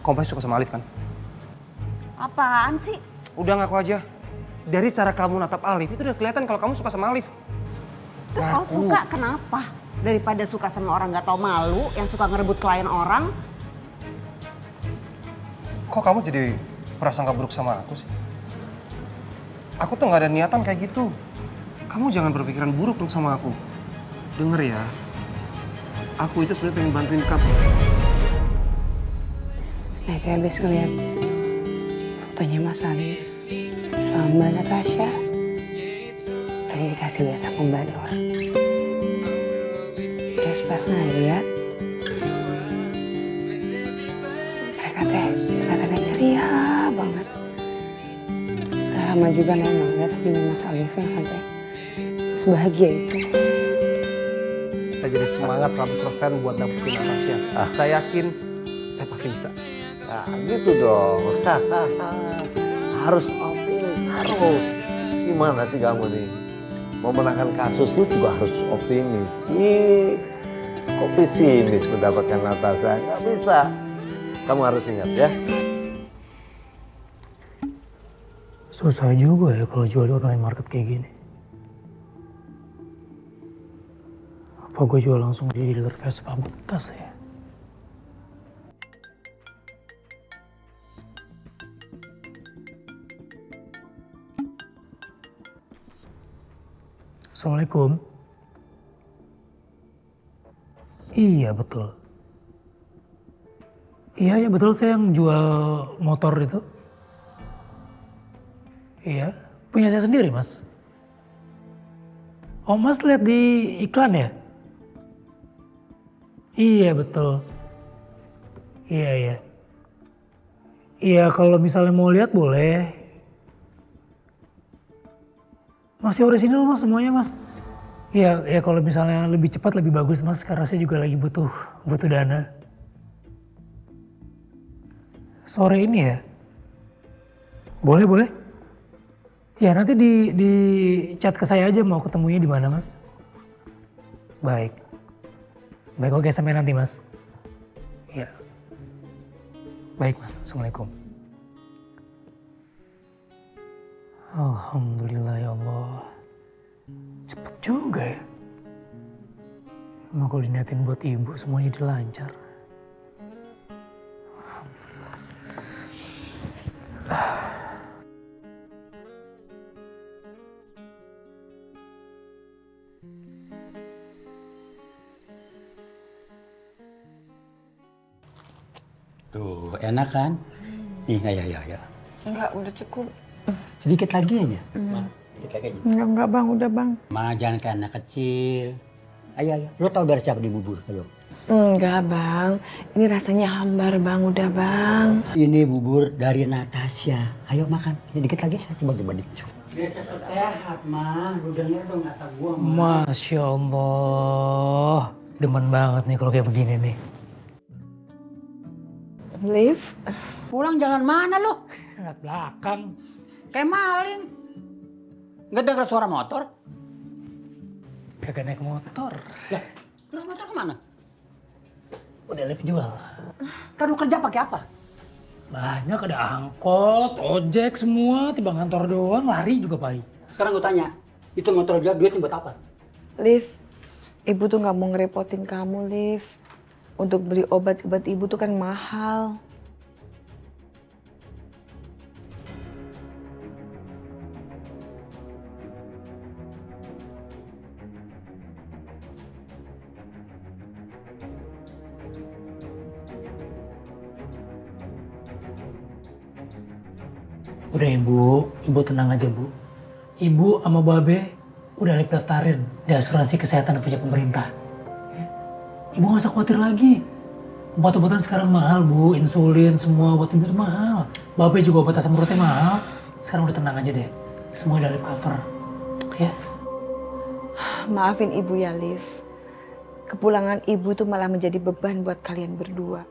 Kamu pasti suka sama Alif kan? Apaan sih? Udah ngaku aja. Dari cara kamu natap Alif itu udah kelihatan kalau kamu suka sama Alif. Terus kalau suka kenapa? Daripada suka sama orang gak tahu malu, yang suka ngerebut klien orang. Kok kamu jadi prasangka buruk sama aku sih? Aku tuh gak ada niatan kayak gitu. Kamu jangan berpikiran buruk dong sama aku. Denger ya, aku itu sebenarnya pengen bantuin kamu. Nah, itu habis ngeliat fotonya Mas Alif sama Mbak Natasha. Tadi dikasih lihat sama Mbak Nur. Terus pas ngeliat, mereka kelihatannya ceria banget. Gak lama juga Naya ngeliat senyum Mas Alif yang sampai sebahagia itu. Saya jadi semangat 100% buat dapetin Natasha. Saya yakin saya pasti bisa. Nah gitu dong. Harus optimis, harus. Gimana sih kamu nih? Memenangkan kasus itu juga harus optimis. Ih, kok pesimis mendapatkan Natasha? Nggak bisa. Kamu harus ingat ya. Susah juga ya kalau jual di online market kayak gini. Apa gue jual langsung di dealer Vespa bekas ya? Assalamualaikum. Iya betul. Iya betul, saya yang jual motor itu. Iya, punya saya sendiri mas. Oh mas lihat di iklan ya? Iya betul. Iya. Iya kalau misalnya mau lihat boleh. Masih orisinal mas semuanya mas. Iya kalau misalnya lebih cepat lebih bagus mas, karena saya juga lagi butuh dana. Sore ini ya? Boleh. Ya nanti di chat ke saya aja mau ketemunya di mana mas. Baik oke sampai nanti mas. Ya. Baik mas, assalamualaikum. Alhamdulillah ya Allah. Cepet juga ya. Emang kalau diniatin buat ibu semuanya jadi lancar. Tuh, enak kan? Nih, ya. Enggak, udah cukup. Sedikit lagi aja. Sedikit lagi aja. Enggak bang, udah bang. Ma, jangan kayak anak kecil. Ayo. Lo tau biar siapa di bubur? Ayo. Enggak bang, ini rasanya hambar bang, udah bang. Ini bubur dari Natasha. Ayo makan. Sedikit lagi saya coba dikit. Biar cepet sehat, Ma. Lu denger dong kata gua, Ma. Masya Allah. Demen banget nih kalau kayak begini nih. Liv, Pulang jalan mana lo? Lihat belakang. Kayak maling. Nggak dengar suara motor? Kagak naik motor. Lah, terus motor kemana? Udah Liv jual. Kan lu kerja pakai apa? Banyak ada angkot, ojek semua. Tiba kantor doang, lari juga pagi. Sekarang gue tanya, itu motor jual duitnya buat apa? Liv, ibu tuh nggak mau ngerepotin kamu, Liv. Untuk beli obat-obat ibu tuh kan mahal. Udah ibu tenang aja bu. Ibu sama babe udah Liv daftarin di asuransi kesehatan punya pemerintah. Ya. Ibu gak usah khawatir lagi. Obat-obatan sekarang mahal bu, insulin semua obat ibu itu mahal. Babe juga obat asam uratnya mahal. Sekarang udah tenang aja deh. Semua udah Liv cover. Ya. Maafin ibu ya, Liv. Kepulangan ibu tuh malah menjadi beban buat kalian berdua.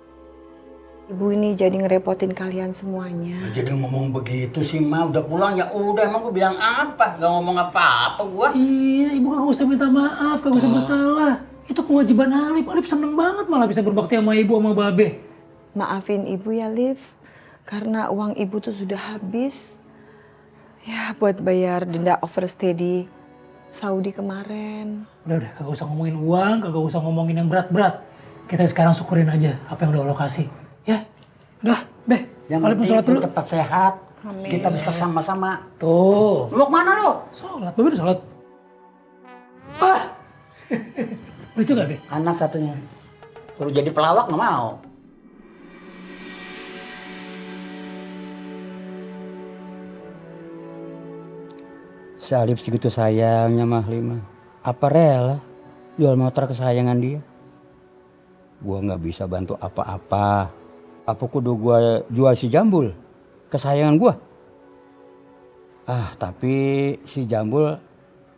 Ibu ini jadi ngerepotin kalian semuanya. Jadi ngomong begitu sih, Ma. Udah pulang ya udah. Emang gue bilang apa? Gak ngomong apa-apa gua. Iya, ibu gak usah minta maaf, gak usah bersalah. Itu kewajiban Alif. Alif seneng banget malah bisa berbakti sama ibu sama babe. Maafin ibu ya, Liv. Karena uang ibu tuh sudah habis. Ya, buat bayar denda overstay di Saudi kemarin. Udah, kagak usah ngomongin uang, kagak usah ngomongin yang berat-berat. Kita sekarang syukurin aja apa yang udah Allah kasih. Ya, udah, Beh. Yang Waalaikumsalam sholat penting dulu. cepat sehat. Amin. Kita bisa sama-sama. Tuh, Lu kemana lu? sholat, Babe udah sholat. Ah! Lucu gak, Be? Anak satunya. Suruh jadi pelawak nggak mau. Si Alif segitu sayangnya mah Lima. Apa rela jual motor kesayangan dia? Gua nggak bisa bantu apa-apa. Apa kudu gua jual si Jambul kesayangan gua? Tapi si Jambul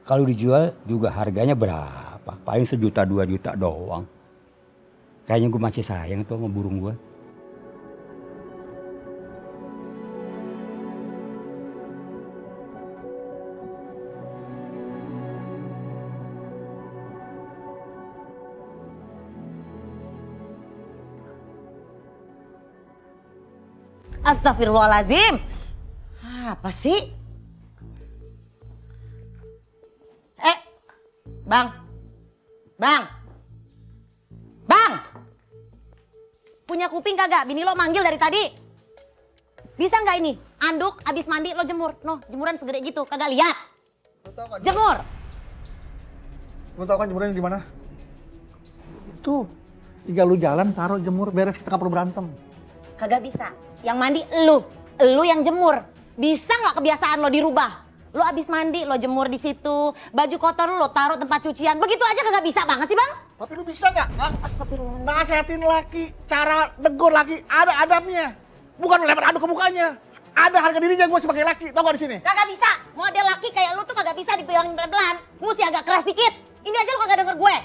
kalau dijual juga harganya berapa? Paling 1-2 juta doang. Kayaknya gue masih sayang tuh sama burung gue. Astagfirullahaladzim. Apa sih? Bang. Punya kuping kagak? Bini lo manggil dari tadi. Bisa nggak ini? Anduk abis mandi lo jemur. No, jemuran segede gitu. Kagak lihat? Jemur. Lu tau kan jemurannya di mana? Tuh, tinggal lu jalan, taruh jemur, beres, kita nggak perlu berantem. Kagak bisa. Yang mandi lu yang jemur. Bisa nggak kebiasaan lo dirubah? Lo abis mandi, lo jemur di situ. Baju kotor lo taruh tempat cucian. Begitu aja kagak bisa banget sih, Bang? Tapi lu bisa nggak? Astagfirullah. Nasehatin laki, cara negur laki, ada adabnya. Bukan lu lempar aduk ke mukanya. Ada harga dirinya gue sebagai laki, tau gak di sini? Kagak bisa. Model laki kayak lu tuh kagak bisa dipegangin pelan-pelan. Mesti agak keras dikit. Ini aja lu kagak denger gue.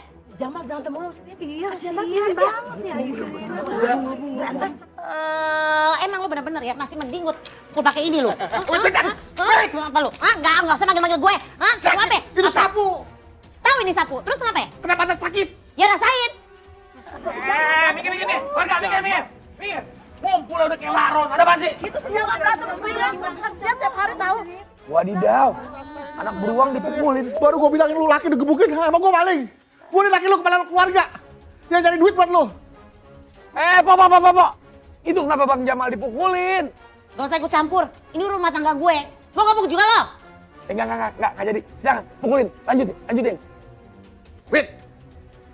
Jamal berantem mulu sih. Iya, kasihan banget ya. Emang lu bener-bener ya masih mending gue pakai ini lu. Apa lu? Enggak usah manggil-manggil gue. Kenapa? Itu sapu. Tahu ini sapu. Terus kenapa? Kenapa ada sakit? Ya rasain. Mikir. Warga, mikir. Ngumpul udah kayak laron. Ada apaan sih? Itu punya kakak temen tiap hari tahu. Wadidaw. Anak beruang dipukulin. Baru gue bilangin lu laki digebukin, emang gue maling. Gue nih laki lu kepala keluarga. Yang cari duit buat lu. Pok. Itu kenapa Bang Jamal dipukulin? Gak usah ikut campur. Ini rumah tangga gue. Mau gabung juga lo? Enggak jadi. Silakan, pukulin. Lanjutin. Wait.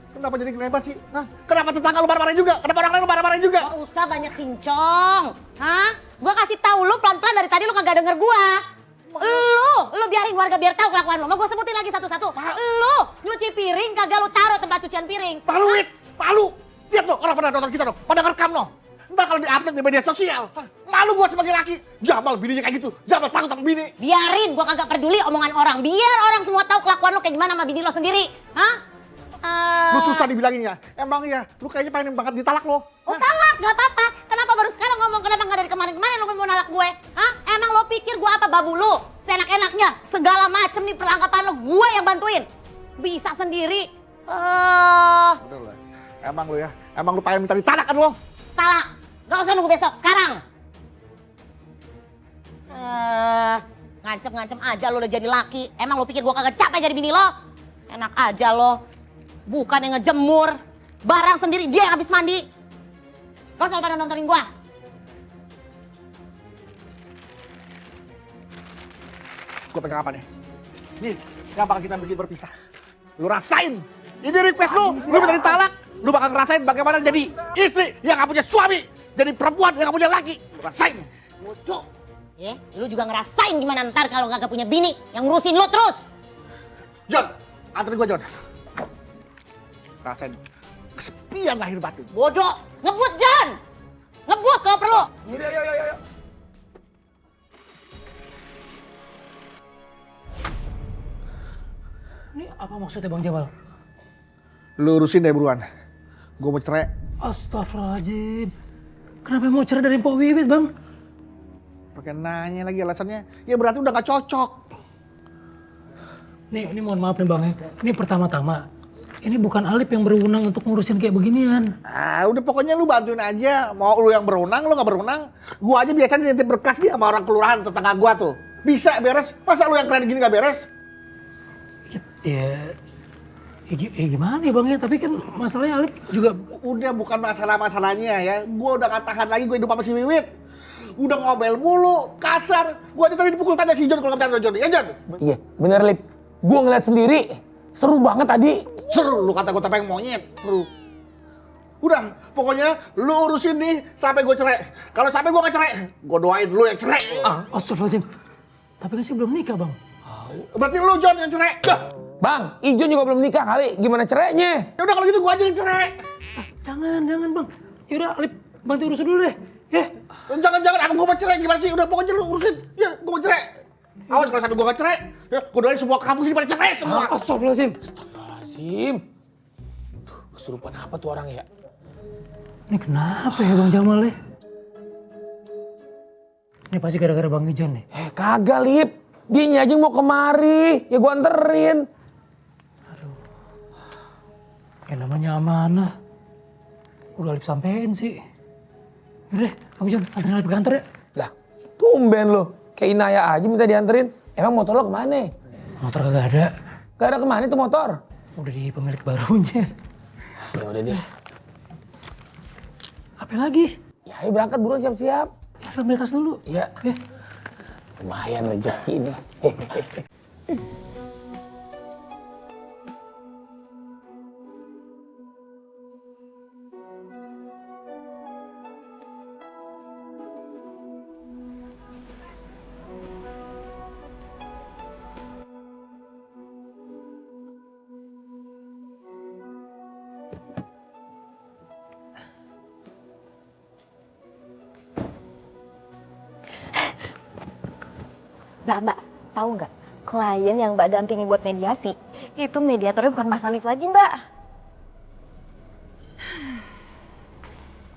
Kenapa jadi kelempar sih? Hah? Kenapa tetangga lu marah-marahin juga? Kenapa orang lain lu marah-marahin juga? Gak usah banyak cincong. Hah? Gue kasih tahu lu pelan-pelan dari tadi lu kagak denger gue. Lu biarin warga biar tahu kelakuan lu. Mau gue sebutin lagi satu-satu. Lu nyuci piring kagak lu taruh tempat cucian piring. Malu. Lihat tuh orang pada nonton kita dong. Pada ngerekam no. Ntar kalau di-upload di media sosial. Malu gue sebagai laki. Jamal bininya kayak gitu. Jamal takut sama bini. Biarin, gue kagak peduli omongan orang. Biar orang semua tahu kelakuan lu kayak gimana sama bini lo sendiri. Hah? Lu susah dibilanginnya. Emang ya, lu kayaknya pengen banget ditalak lo. Oh talak, gak apa-apa. Kenapa baru sekarang ngomong? Kenapa gak dari kemarin-kemarin lu mau nalak gue? Hah? Emang lo pikir gue apa babu lu? Seenak-enaknya, segala macem nih perlengkapan lo, gue yang bantuin. Bisa sendiri. Udah lah. Emang lu pengen minta ditalak kan lo? Talak. Gak usah nunggu besok, sekarang. Ngancem-ngancem aja lo udah jadi laki. Emang lo pikir gue kagak capek jadi bini lo? Enak aja lo. Bukan yang ngejemur. Barang sendiri dia yang habis mandi. Gak usah pada nontonin gue. Gue pegang apa nih? Nih, yang bakal kita bikin berpisah. Lu rasain. Ini request lu minta ditalak. Lu bakal ngerasain bagaimana jadi istri yang gak punya suami. Jadi perempuan yang gak punya laki. Lu rasain. Bodoh. Ya, lu juga ngerasain gimana ntar kalau kagak punya bini yang ngurusin lu terus. John, anterin gue John. Rasain kesepian lahir batin. Bodoh. Ngebut, John. Ngebut kalau perlu. Yuk. Ini apa maksudnya Bang Jamal? Lu urusin deh buruan. Gue mau cerai. Astagfirullahaladzim. Kenapa mau cerai dari Mpok Wiwit, Bang? Pakai nanya lagi alasannya. Ya berarti udah gak cocok. Nih, ini mohon maaf nih Bang ya. Ini pertama-tama. ini bukan Alip yang berwenang untuk ngurusin kayak beginian. Ah, udah pokoknya lu bantuin aja. Mau lu yang berwenang, lu nggak berwenang. Gua aja biasanya nitip berkas nih sama orang kelurahan tetangga gua tuh. Bisa beres. Masa lu yang keren gini nggak beres? Ya gimana ya Bang ya, tapi kan masalahnya Alip juga... Udah bukan masalah-masalahnya ya. Gua udah gak tahan lagi gue hidup sama si Wiwit. Udah ngobel mulu, kasar. Gua aja tadi dipukul tanda si John kalau nggak John. Ya John? Iya, bener Lip. Gua ngeliat sendiri. Seru banget tadi. Seru, lu kata gue tepeng monyet. Seru. Udah, pokoknya lu urusin nih sampai gue cerai. Kalau sampai gue gak cerai, gue doain lu yang cerai. Astagfirullahaladzim. Tapi kan saya belum nikah Bang. Berarti lu John yang cerai. Bang, Ijon juga belum nikah kali. Gimana cerainya? Ya udah kalau gitu gue aja yang cerai. Jangan Bang. Yaudah Alip bantu urusin dulu deh. Ya. Jangan, aku mau cerai gimana sih? Udah pokoknya lu urusin. Ya, gue mau cerai. Awas kalau sampai gue gak cerai, ya gue doain semua kampus ini pada cerai semua. Astagfirullahaladzim. Astagfirullahaladzim. Kesurupan apa tuh orang ya? Ini kenapa ya Bang Jamal nih? Ini pasti gara-gara Bang Ijon nih. Kagak Lip. Dianya aja mau kemari. Ya gua anterin. Ya namanya amanah. Udah Alip sampein sih. Yaudah, Bang Ijon anterin Alip ke kantor ya. Lah, tumben lo. Kayak Inaya aja minta dianterin. Emang motor lo kemana? Motor kagak ada. Gak ada kemana tuh motor? Udah di pemilik barunya. Ya udah deh. Apa lagi? Ya ayo berangkat buruan siap-siap. Ya ambil tas dulu. Iya. Lumayan rezeki ini. Mbak, tahu nggak? Klien yang Mbak dampingi buat mediasi, itu mediatornya bukan Mas Alif lagi, Mbak.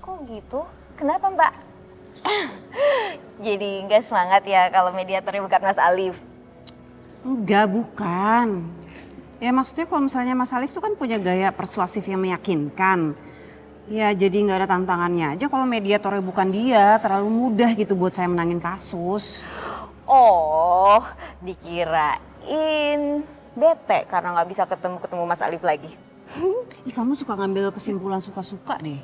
Kok gitu? Kenapa, Mbak? Jadi nggak semangat ya kalau mediatornya bukan Mas Alif? Enggak, bukan. Ya maksudnya kalau misalnya Mas Alif tuh kan punya gaya persuasif yang meyakinkan. Ya jadi nggak ada tantangannya aja kalau mediatornya bukan dia, terlalu mudah gitu buat saya menangin kasus. Oh, dikirain bete karena nggak bisa ketemu Mas Alif lagi. Ih, kamu suka ngambil kesimpulan suka-suka deh.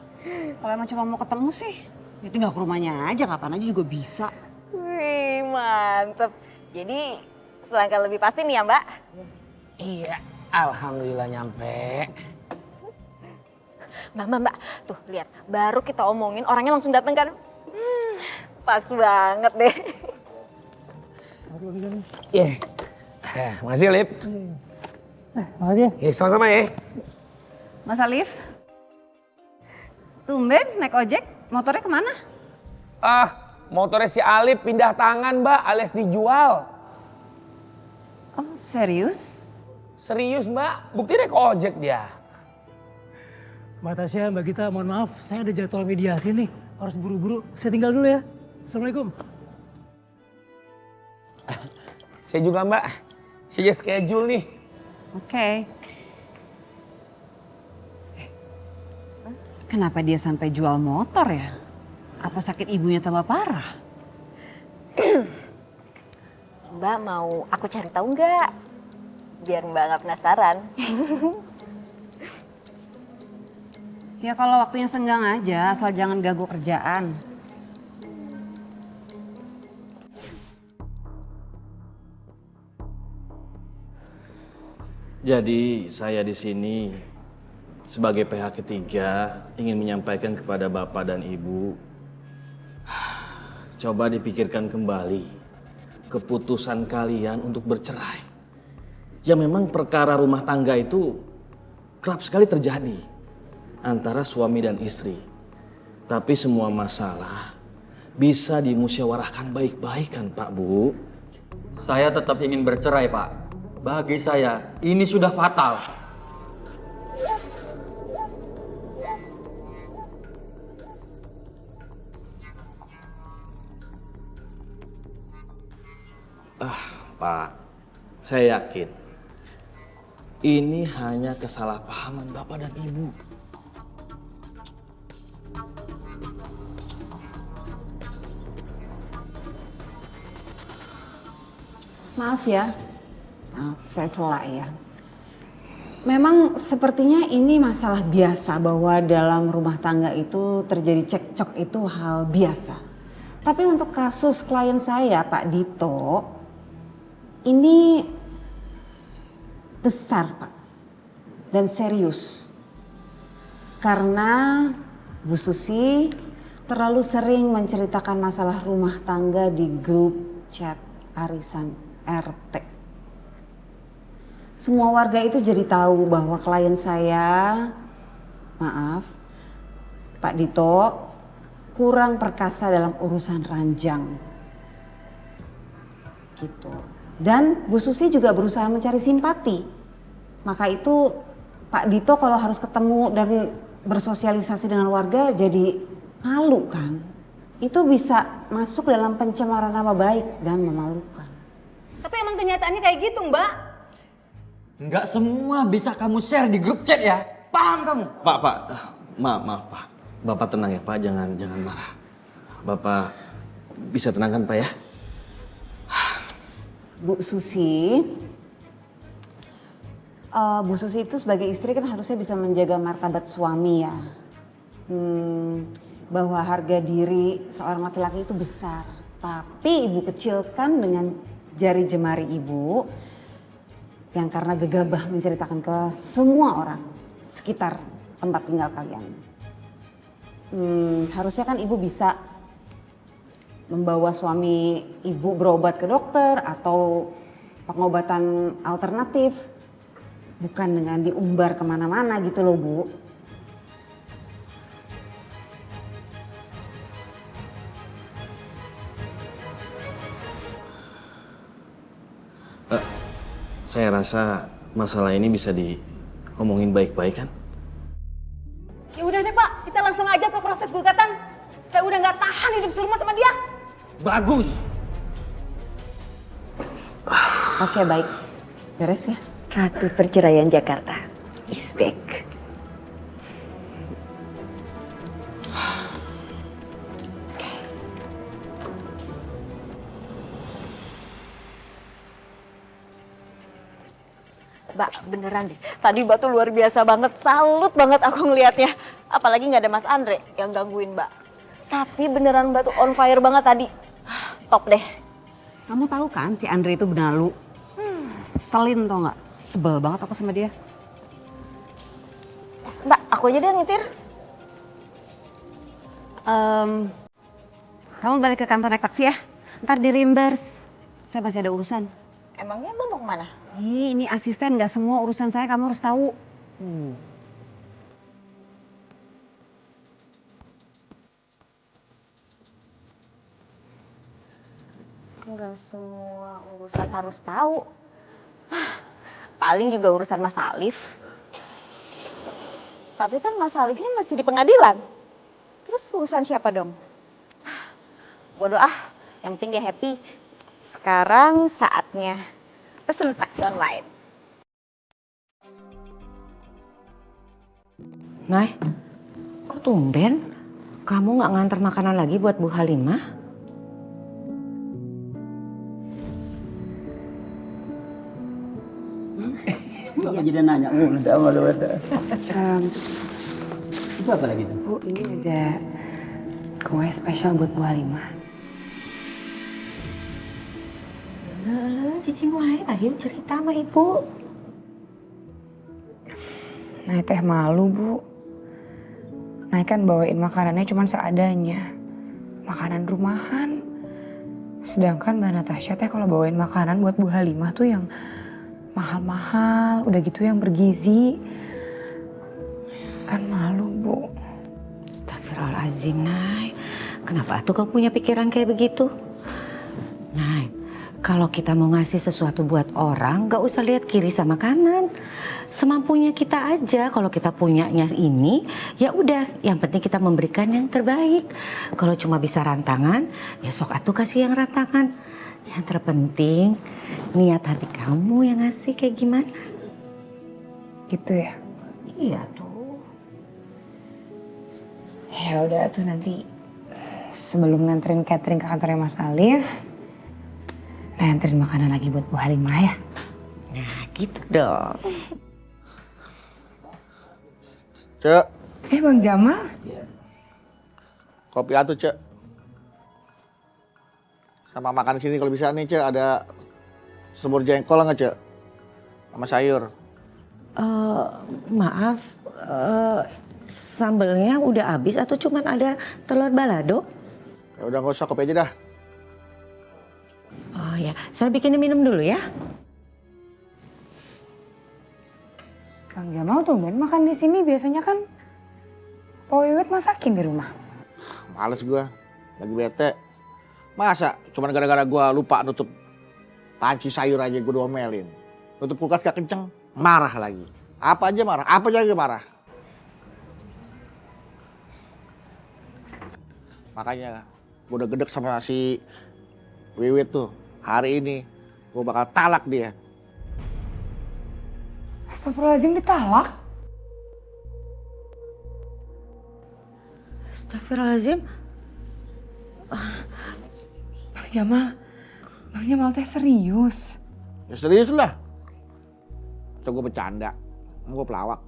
Kalau emang cuma mau ketemu sih, ya tinggal ke rumahnya aja, kapan aja juga bisa. Wih, mantep. Jadi selangkah lebih pasti nih ya, Mbak? Iya, alhamdulillah nyampe. Mbak, tuh lihat, baru kita omongin orangnya langsung dateng kan? Pas banget deh. Iya. Makasih Lip. Makasih. Sama-sama ya. Mas Alif, tumben naik ojek, motornya kemana? Motornya si Alip pindah tangan Mbak, alias dijual. Oh serius? Serius Mbak, bukti naik ojek dia. Mbak Tasya, Mbak Gita, mohon maaf, saya ada jadwal mediasi nih. Harus buru-buru, saya tinggal dulu ya. Assalamualaikum. Saya juga Mbak, saya schedule nih. Oke. Kenapa dia sampai jual motor ya? Apa sakit ibunya tambah parah? Mbak mau aku cari tahu nggak? Biar Mbak nggak penasaran. Ya kalau waktunya senggang aja, asal jangan ganggu kerjaan. Jadi saya di sini sebagai pihak ketiga ingin menyampaikan kepada Bapak dan Ibu, coba dipikirkan kembali keputusan kalian untuk bercerai. Ya memang perkara rumah tangga itu kerap sekali terjadi antara suami dan istri. Tapi semua masalah bisa dimusyawarahkan baik-baik kan Pak Bu? Saya tetap ingin bercerai Pak. Bagi saya, ini sudah fatal. Pak, saya yakin Ini hanya kesalahpahaman Bapak dan Ibu. Maaf ya, maaf saya selak ya. Memang sepertinya ini masalah biasa bahwa dalam rumah tangga itu terjadi cekcok itu hal biasa. Tapi untuk kasus klien saya Pak Dito, ini besar Pak dan serius. Karena Bu Susi terlalu sering menceritakan masalah rumah tangga di grup chat arisan RT. Semua warga itu jadi tahu bahwa klien saya, maaf, Pak Dito, kurang perkasa dalam urusan ranjang. Gitu. Dan Bu Susi juga berusaha mencari simpati. Maka itu Pak Dito kalau harus ketemu dan bersosialisasi dengan warga jadi malu kan. Itu bisa masuk dalam pencemaran nama baik dan memalukan. Tapi emang kenyataannya kayak gitu, Mbak. Nggak semua bisa kamu share di grup chat ya. Paham kamu? Pak, maaf Pak. Bapak tenang ya Pak, jangan marah. Bapak bisa tenangkan Pak ya. Bu Susi itu sebagai istri kan harusnya bisa menjaga martabat suami ya. Bahwa harga diri seorang laki-laki itu besar. Tapi ibu kecilkan dengan jari jemari ibu yang karena gegabah menceritakan ke semua orang sekitar tempat tinggal kalian. Harusnya kan ibu bisa membawa suami ibu berobat ke dokter atau pengobatan alternatif. Bukan dengan diumbar kemana-mana gitu loh Bu. Saya rasa masalah ini bisa diomongin baik-baik kan? Ya udah deh Pak, kita langsung aja ke proses gugatan. Saya udah nggak tahan hidup serumah sama dia. Bagus. Oke baik, beres ya. Ratu Perceraian Jakarta is back. Mbak, beneran deh. Tadi Mbak tuh luar biasa banget. Salut banget aku ngelihatnya. Apalagi nggak ada Mas Andre yang gangguin Mbak. Tapi beneran Mbak tuh on fire banget tadi. Top deh. Kamu tahu kan si Andre itu benalu. Selin tau nggak? Sebel banget aku sama dia. Mbak, aku aja deh yang nyetir. Kamu balik ke kantor naik taksi ya. Ntar di reimburse. Saya masih ada urusan. Emangnya Mbak mau kemana? Ini asisten, nggak semua urusan saya kamu harus tahu. Enggak semua urusan harus tahu. Paling juga urusan Mas Alif. Tapi kan Mas Alifnya masih di pengadilan. Terus urusan siapa dong? Bodoh ah, yang penting dia happy. Sekarang saatnya pesen taksi online. Nay, kok tumben? Kamu nggak ngantar makanan lagi buat Bu Halimah? Bapak jadi nanya mulu sama lu ada. Itu apa lagi tuh? Bu, ini ada kue spesial buat Bu Halimah. Cici wae, ayo cerita sama ibu. Nah, teh malu, Bu. Nah, kan bawain makanannya cuma seadanya. Makanan rumahan. Sedangkan Mbak Natasha teh kalau bawain makanan buat Bu Halimah tuh yang mahal-mahal, udah gitu yang bergizi. Kan malu, Bu. Astagfirullahaladzim, Nay. Kenapa tuh kau punya pikiran kayak begitu? Nay, kalau kita mau ngasih sesuatu buat orang, gak usah lihat kiri sama kanan. Semampunya kita aja. Kalau kita punyanya ini, ya udah. Yang penting kita memberikan yang terbaik. Kalau cuma bisa rantangan, ya sok atuh kasih yang rantangan. Yang terpenting, niat hati kamu yang ngasih kayak gimana. Gitu ya? Iya tuh. Ya udah tuh nanti sebelum nganterin catering ke kantornya Mas Alif, nganterin makanan lagi buat Bu Halimah ya. Nah gitu dong. Cek, Bang Jamal? kopi atuh, Cek. Sama makan sini kalau bisa nih, Cek, ada semur jengkol nggak, Cek? Sama sayur. Maaf, sambelnya udah habis atau cuman ada telur balado? Ya udah nggak usah, kopi aja dah. Oh ya, saya bikinin minum dulu ya. Bang Jamal tuh Ben makan di sini biasanya kan Pak Wiwit masakin di rumah. Males gua, lagi bete. Masa cuman gara-gara gua lupa nutup panci sayur aja gua diomelin. Nutup kulkas gak kenceng, marah lagi. Apa aja marah. Makanya gua udah gedek sama si Wiwit tuh. Hari ini gua bakal talak dia. Astagfirullahaladzim, ditalak? Astagfirullahaladzim. Bang Jamal teh serius? Ya serius lah. Coba gua bercanda, gua pelawak.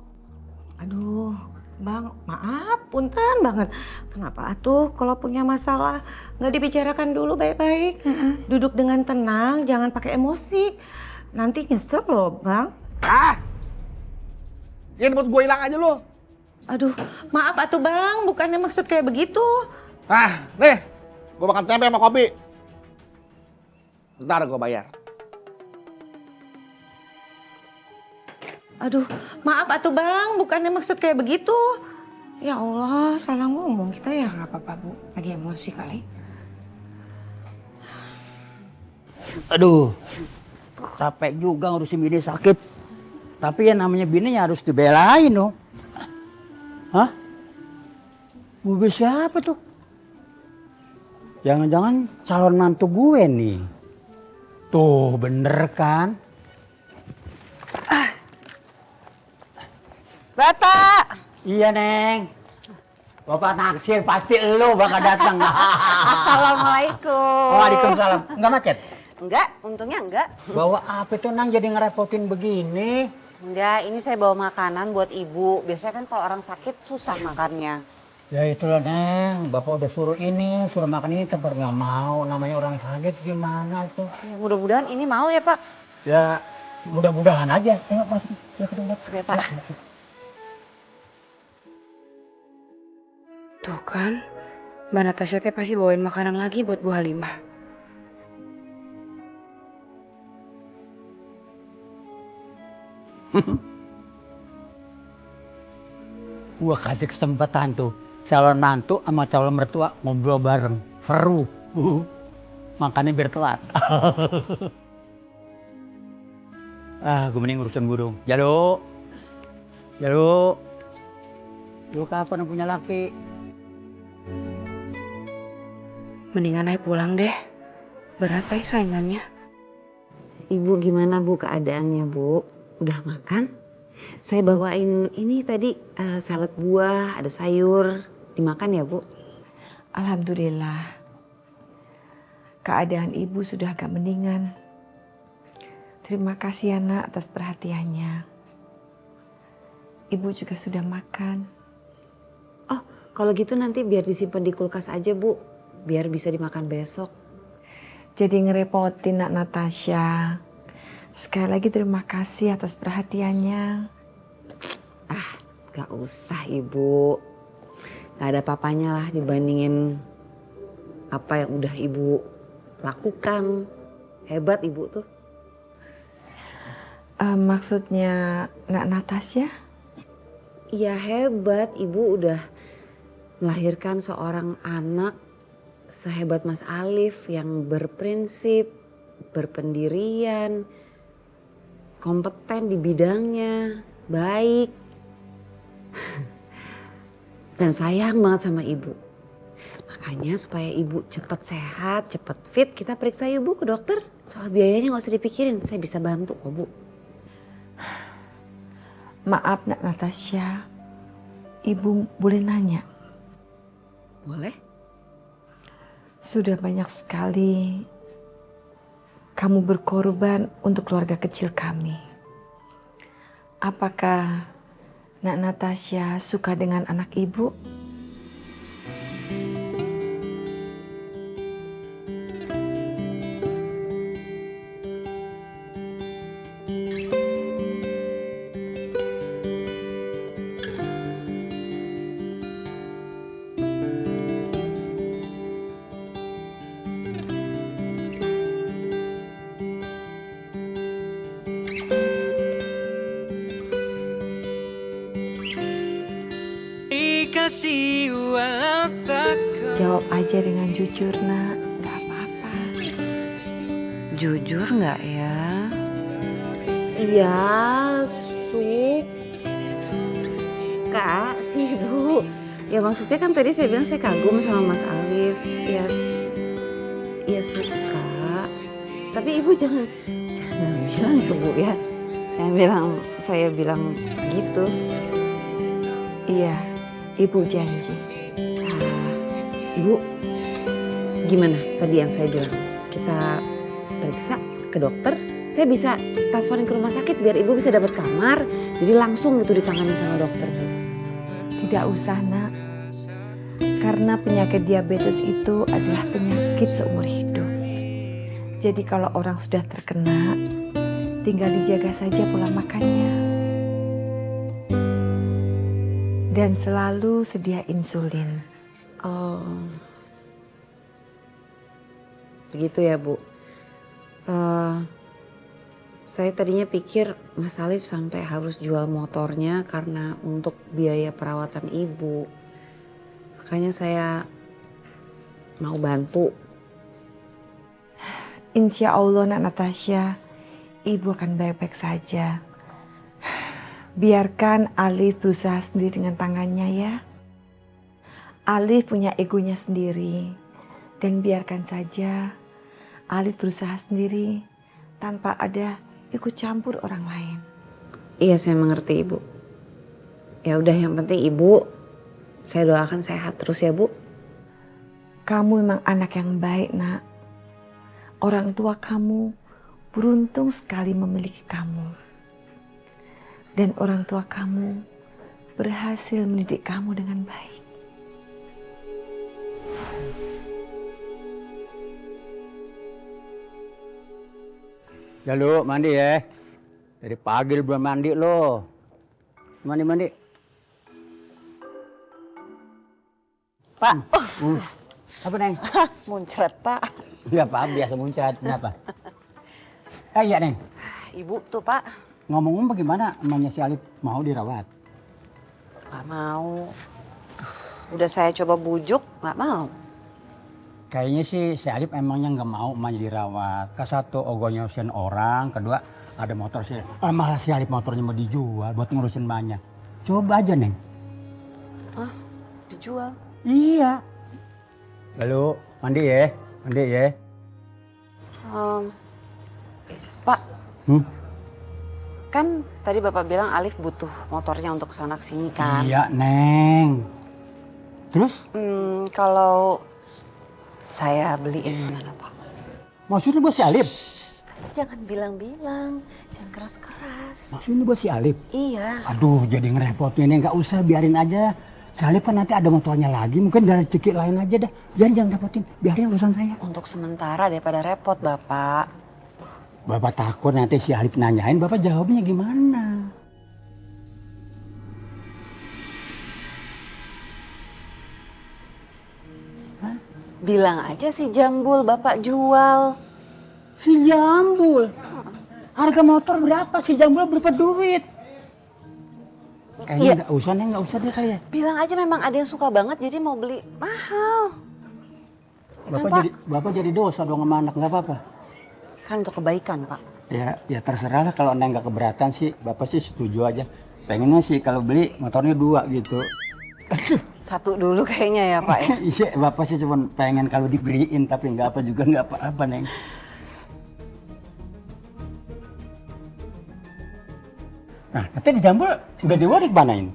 Aduh, Bang, maaf, punten banget. Kenapa atuh kalau punya masalah nggak dibicarakan dulu baik-baik? Duduk dengan tenang, jangan pakai emosi. Nanti nyesel loh, Bang. Ini buat gue hilang aja lo. Aduh, maaf atuh Bang, bukannya maksud kayak begitu. Nih, gue makan tempe sama kopi. Ntar gue bayar. Aduh, maaf atuh Bang, bukannya maksud kayak begitu. Ya Allah, salah ngomong kita ya. Gak apa-apa Bu, lagi emosi kali. Aduh, capek juga ngurusin bini sakit. Tapi yang namanya bini ya harus dibelain dong. Hah? Mobil siapa tuh? Jangan-jangan calon mantu gue nih. Tuh bener kan? Bapak! Iya Neng. Bapak naksir pasti elo bakal datang. Assalamualaikum. Waalaikumsalam. Enggak macet? Enggak, untungnya enggak. Bawa apa tuh Nang jadi ngerepotin begini? Enggak, ini saya bawa makanan buat ibu. Biasanya kan kalau orang sakit susah makannya. Ya itulah Neng, Bapak udah suruh ini, suruh makan ini tetap nggak mau. Namanya orang sakit gimana tuh? Ya, mudah-mudahan ini mau ya Pak. Ya mudah-mudahan aja. Ayo masuk, ya ke tempat. Oke Pak. Tuh kan, Mbak Natasha teh pasti bawain makanan lagi buat Bu Halimah. Gua kasih kesempatan tuh calon mantu sama calon mertua ngobrol bareng, seru. Makanya biar telat. Gue mending urusan burung. Jalo, lu kapan punya laki? Mendingan aja pulang deh. Berat ya saingannya. Ibu gimana Bu keadaannya Bu? Udah makan? Saya bawain ini tadi salad buah, ada sayur. Dimakan ya Bu? Alhamdulillah. Keadaan ibu sudah agak mendingan. Terima kasih ya Nak atas perhatiannya. Ibu juga sudah makan. Oh, kalau gitu nanti biar disimpan di kulkas aja Bu. Biar bisa dimakan besok. Jadi ngerepotin Nak Natasha. Sekali lagi terima kasih atas perhatiannya. Gak usah Ibu. Gak ada papanya lah dibandingin apa yang udah Ibu lakukan. Hebat Ibu tuh. Maksudnya Nak Natasha? Iya hebat, Ibu udah melahirkan seorang anak sehebat Mas Alif yang berprinsip, berpendirian, kompeten di bidangnya, baik. Dan sayang banget sama Ibu. Makanya supaya Ibu cepat sehat, cepat fit, kita periksa Ibu ke dokter. Soal biayanya gak usah dipikirin, saya bisa bantu kok Bu. Maaf Nak Natasha, Ibu boleh nanya? Boleh? Sudah banyak sekali kamu berkorban untuk keluarga kecil kami. Apakah Nak Natasha suka dengan anak Ibu? Jawab aja dengan jujur, Nak. Gak apa-apa. Jujur nggak ya? Iya, suka sih Bu. Ya maksudnya kan tadi saya bilang saya kagum sama Mas Alif. Ya suka. Tapi Ibu jangan bilang ya Bu ya. Saya bilang gitu. Iya, Ibu janji. Ibu, gimana tadi yang saya bilang? Kita periksa ke dokter. Saya bisa teleponin ke rumah sakit biar Ibu bisa dapat kamar. Jadi langsung itu ditangani sama dokter, Bu. Tidak usah, Nak. Karena penyakit diabetes itu adalah penyakit seumur hidup. Jadi kalau orang sudah terkena, tinggal dijaga saja pola makannya. Dan selalu sedia insulin. Oh, begitu ya Bu. Saya tadinya pikir Mas Alif sampai harus jual motornya karena untuk biaya perawatan Ibu. Makanya saya mau bantu. Insya Allah Nak Natasha, Ibu akan baik-baik saja. Biarkan Alif berusaha sendiri dengan tangannya ya. Alif punya egonya sendiri. Dan biarkan saja Alif berusaha sendiri tanpa ada ikut campur orang lain. Iya, saya mengerti Ibu. Ya udah, yang penting Ibu, saya doakan sehat terus ya Bu. Kamu memang anak yang baik, Nak. Orang tua kamu beruntung sekali memiliki kamu. Dan orang tua kamu berhasil mendidik kamu dengan baik. Ya lu mandi ya. Dari pagi lu belum mandi lo. Mandi. Pak. Apa Neng? Muncrat Pak. Ya Pak, biasa muncrat. Kenapa? Iya Neng. Ibu tuh Pak. Ngomong-ngomong bagaimana emaknya si Alif mau dirawat? Gak mau. Udah saya coba bujuk, gak mau. Kayaknya sih si Alif emangnya nggak mau emaknya dirawat. Satu ogonya usian orang, kedua ada motor sih. Malah si Alif motornya mau dijual buat ngurusin emaknya. Coba aja Neng. Hah? Dijual? Iya. Lalu mandi ya. Pak. Kan tadi Bapak bilang Alif butuh motornya untuk kesana kesini kan? Iya Neng. Terus? Kalau saya beliin gimana Pak? Maksudnya buat si Alif? Jangan bilang-bilang, jangan keras-keras. Maksudnya buat si Alif? Iya. Aduh jadi ngerepotin ini, nggak usah, biarin aja. Si Alif kan nanti ada motornya lagi, mungkin dari rezeki lain aja dah. Jangan repotin, biarin urusan saya. Untuk sementara daripada repot Bapak. Bapak takut nanti si Alif nanyain, Bapak jawabnya gimana? Bilang aja si Jambul Bapak jual. Si Jambul? Harga motor berapa? Si Jambul berapa duit? Kayaknya nggak usah Neng, nggak usah deh kayak. Bilang aja memang ada yang suka banget jadi mau beli mahal. Ya kan, Bapak jadi dosa dong sama anak, nggak apa-apa? Kan untuk kebaikan Pak. Ya terserah lah, kalau Neng nggak keberatan sih, Bapak sih setuju aja. Pengennya sih kalau beli motornya 2 gitu. Satu dulu kayaknya ya Pak ya. Iya, Bapak sih cuma pengen kalau dibeliin, tapi nggak apa juga nggak apa-apa Neng. Nah, nanti di Jambul udah Dewa dikemanain?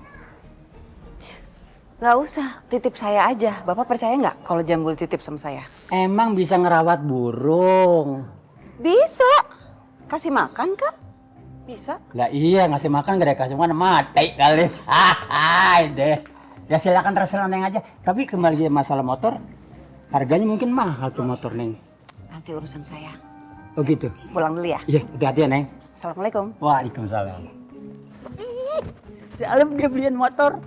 Gak usah, titip saya aja. Bapak percaya nggak kalau Jambul titip sama saya? Emang bisa ngerawat burung? Bisa. Kasih makan kan? Bisa. Lah iya, ngasih makan gak ada kasih makan mati kali. Hai deh. Ya silakan terserah Neng aja. Tapi kembali masalah motor, harganya mungkin mahal tuh motor Neng. Nanti urusan saya. Oh gitu? Pulang dulu ya. Iya, hati-hati ya Neng. Assalamualaikum. Waalaikumsalam. Si Alif dia beliin motor.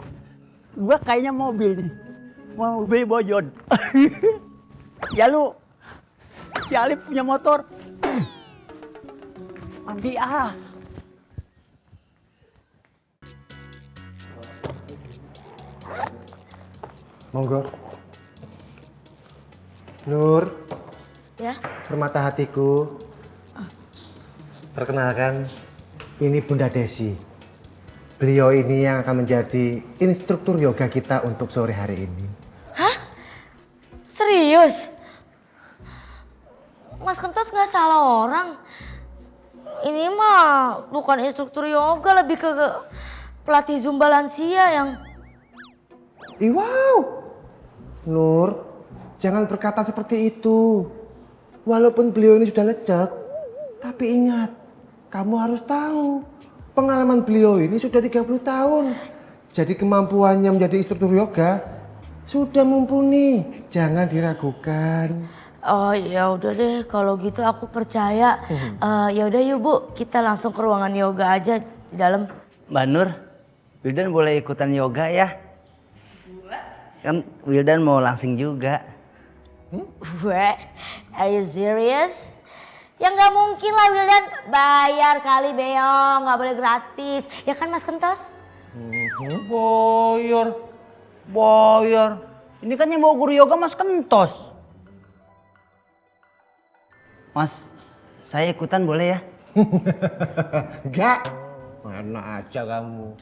Gua kayaknya mobil nih. Mau beli bojon. Ya lu, si Alif punya motor. Mandi ah. Monggo. Nur, Ya. permata hatiku. Perkenalkan, ini Bunda Desi. Beliau ini yang akan menjadi instruktur yoga kita untuk sore hari ini. Hah? Serius? Mas Kentos nggak salah orang. Ini mah bukan instruktur yoga, lebih ke pelatih Zumba lansia yang... Ih, wow. Nur, jangan berkata seperti itu. Walaupun beliau ini sudah lecek, tapi ingat, kamu harus tahu, pengalaman beliau ini sudah 30 tahun. Jadi kemampuannya menjadi instruktur yoga sudah mumpuni. Jangan diragukan. Oh ya udah deh, kalau gitu aku percaya. Ya udah yuk Bu, kita langsung ke ruangan yoga aja di dalam. Mbak Nur, Wildan boleh ikutan yoga ya? Kan Wildan mau langsing juga. Weh, are you serious? Ya nggak mungkin lah Wildan, bayar kali Beo, nggak boleh gratis. Ya kan Mas Kentos? Bayar. Ini kan yang mau guru yoga Mas Kentos. Mas, saya ikutan boleh ya? Enggak. Mana aja kamu.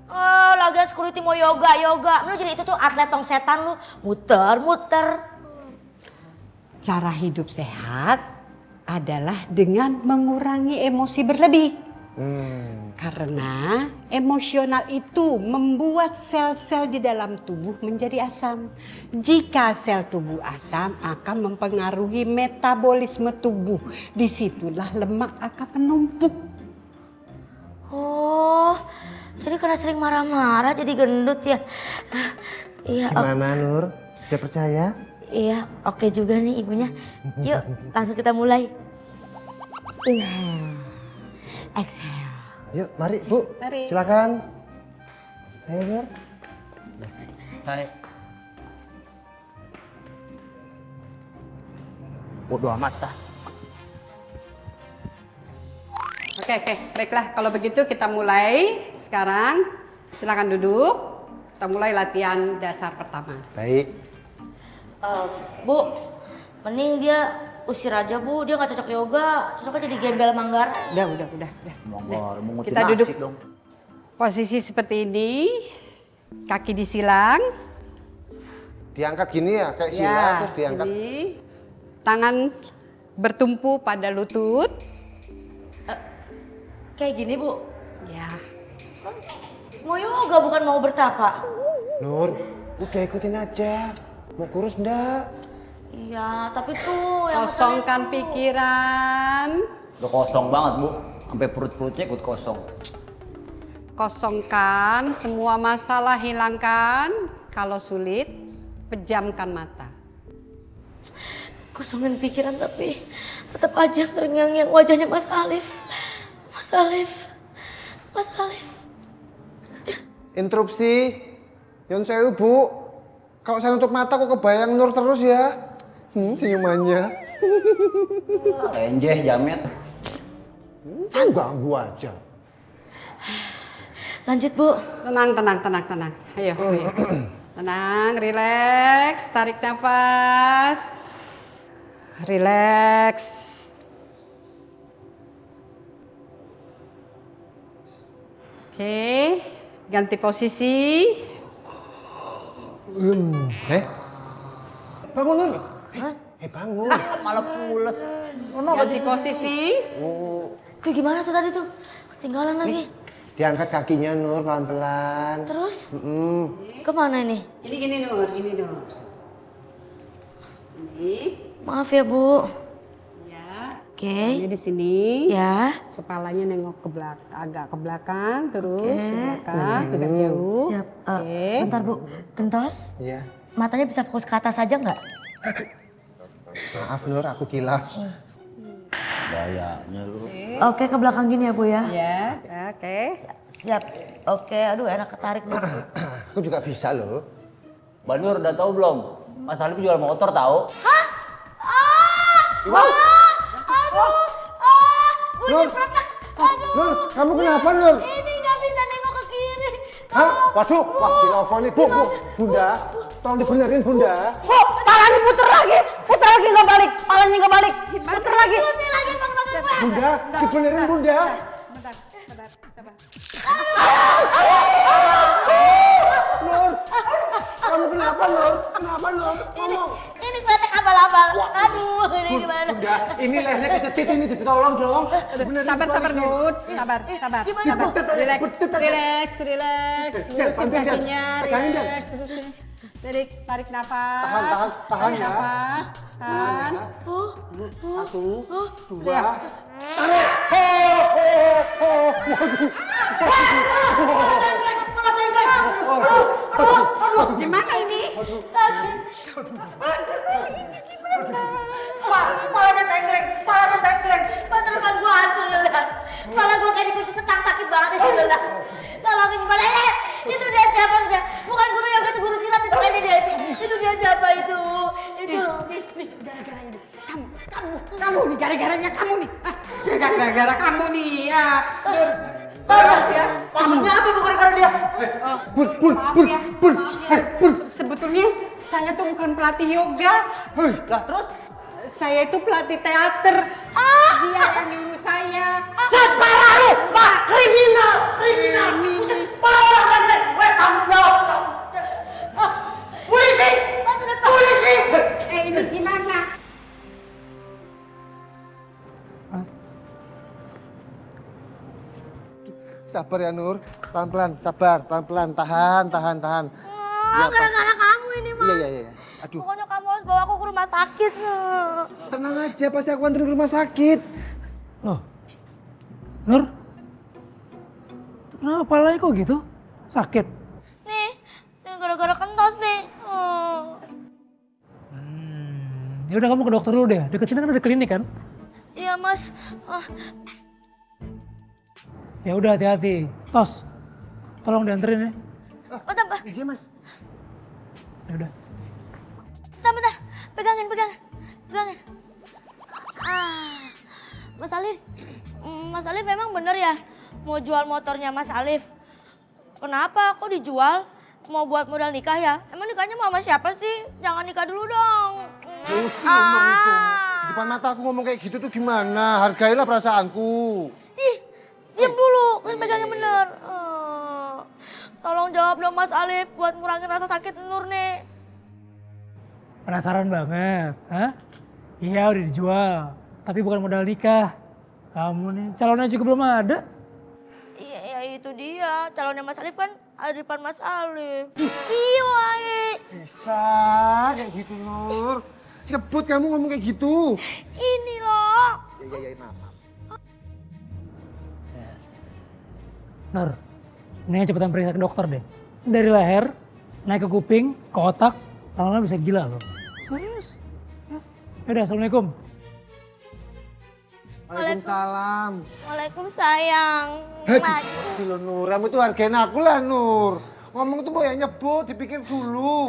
Oh, lagian security mau yoga. Lu jadi itu tuh atlet tong setan lu, muter-muter. Cara hidup sehat adalah dengan mengurangi emosi berlebih. Karena emosional itu membuat sel-sel di dalam tubuh menjadi asam. Jika sel tubuh asam akan mempengaruhi metabolisme tubuh. Disitulah lemak akan menumpuk. Oh, jadi karena sering marah-marah jadi gendut ya? Iya. Gimana Nur? Sudah percaya? Iya, oke juga nih ibunya. Yuk, langsung kita mulai. Exhale. Yuk, mari Bu. Mari. Silakan. Ayo Nur. Saya. Bodoh amat dah. Oke, baiklah. Kalau begitu kita mulai sekarang. Silakan duduk. Kita mulai latihan dasar pertama. Baik. Bu, mending dia usir aja Bu, dia nggak cocok yoga, cocoknya jadi gembel Manggar. Udah. Mau Kita duduk posisi seperti ini, kaki disilang. Diangkat gini ya, kayak sila terus diangkat. Ini. Tangan bertumpu pada lutut. Kayak gini Bu? Ya. Mau yoga bukan mau bertapa. Nur, udah ikutin aja. Mau kurus enggak? Iya, tapi tuh yang Kosongkan pikiran. Udah kosong banget Bu, sampai perut-perutnya ikut kosong. Kosongkan, semua masalah hilangkan. Kalau sulit, pejamkan mata. kosongin pikiran tapi tetap aja terngiang-ngiang wajahnya Mas Alif. Mas Alif. Interupsi. Yon sewu Bu. Kalau saya nutup mata kok kebayang Nur terus ya. Senyumannya. Renjeh jamet. Ganggu aja. Lanjut Bu. Tenang. Ayo. Tenang, rileks, tarik nafas. Rileks. Oke, ganti posisi. Bangun Nur. Bangun. Malah pules. Ganti posisi. Kayak gimana tuh tadi tuh? Ketinggalan lagi. Diangkat kakinya Nur pelan-pelan. Terus? Kemana nih? Ini gini Nur, ini Nur. Ini. Maaf ya Bu. Ya. Oke. Ini di sini. Ya. Kepalanya nengok ke belakang, agak ke belakang, terus Oke. ke belakang, agak jauh. Siap. Oke. Bentar Bu, Kentos. Iya. Matanya bisa fokus ke atas aja nggak? Maaf Nur, aku kilaf. Gayanya lu. Oke, ke belakang gini ya Bu ya. Ya, oke. Siap. Oke, aduh enak ketarik nih. Aku juga bisa loh. Mbak Nur udah tahu belum? Mas Alif jual motor tahu? Hah? Nur, Nur, kamu kenapa Nur? Ini nggak bisa nengok ke kiri. Hah? Waduh, wah telepon nih, Bunda, tolong dibenerin Bunda. Oh, palanya puter lagi nggak balik. Palanya nggak balik. Puter lagi. Puter lagi bang. Bunda, dibenerin Bunda. Sebentar, sabar. Nur, kamu kenapa Nur? Kenapa Nur? Ngomong. Ini kletek abal-abal. Aduh, ini gimana? Bunda, ini lehernya kecetit ini, ditolong dong. Sabar Nur, sabar. Gimana, Bu? Relax. Lurusin kakinya, Pegangin, Dan. relax. Lurusin. Tarik nafas. Tahan Tarik ya. nafas. Tahan. Satu, dua. Ya. Gimana ini? Palanya tengkleng. Masa depan gua hancur Lula. Kepala gua kayak dikunci setang, sakit banget ini Lula. Tolongin gimana? Itu dia siapa dia? Bukan guru yoga, itu guru silat itu kayaknya dia. Itu dia siapa itu? Itu. Gara-gara ini. Kamu nih, gara-garanya kamu nih. Gara-gara kamu nih, ya. Nur. Ya. Maksudnya apa bukan gara-gara dia? Bun. Sebetulnya saya tuh bukan pelatih yoga. Lah terus? Saya itu pelatih teater. Dia yang nyuruh saya. Separah lu, Pak. Kriminal. Parah lagi. Weh, tanggung jawab. Polisi. Masa depan. Polisi. Ini gimana? Sabar ya Nur, pelan-pelan, sabar, pelan-pelan, tahan. Ya, Gara-gara kamu ini mah. Iya. Aduh, Pokoknya kamu harus bawa aku ke rumah sakit. tenang aja, pasti aku anterin ke rumah sakit. Loh, Nur? Kenapa palanya kok gitu? Sakit? Nih gara-gara Kentos nih. Ya udah kamu ke dokter dulu deh. Deket sini kan ada klinik kan? Iya Mas. Ya udah hati-hati. Tos, tolong dianterin ya. Bentar. Iya Mas. Ya udah. Bentar. Pegangin. Mas Alif memang bener ya mau jual motornya Mas Alif. Kenapa kok dijual? Mau buat modal nikah ya? Emang nikahnya mau sama siapa sih? Jangan nikah dulu dong. Ngomong itu. Di depan mata aku ngomong kayak gitu tuh gimana? Hargailah perasaanku. Diam dulu, kan pegangnya bener. Tolong jawab dong Mas Alif buat ngurangin rasa sakit Nur nih. Penasaran banget, hah? Iya udah dijual, tapi bukan modal nikah. Kamu nih, calonnya juga belum ada. Iya itu dia, calonnya Mas Alif kan ada di depan Mas Alif. Iya wae. Bisa kayak gitu Nur. Nyebut kamu ngomong kayak gitu. Ini loh. Iya, maaf. Nur, ini cepetan periksa ke dokter deh. Dari leher, naik ke kuping, ke otak, lama-lama bisa gila loh. Serius. Yaudah, Assalamualaikum. Waalaikumsalam. Waalaikumsalam. Hadi lo Nur, kamu tuh hargain aku lah Nur. Ngomong tuh mau yang nyebut, dipikir dulu.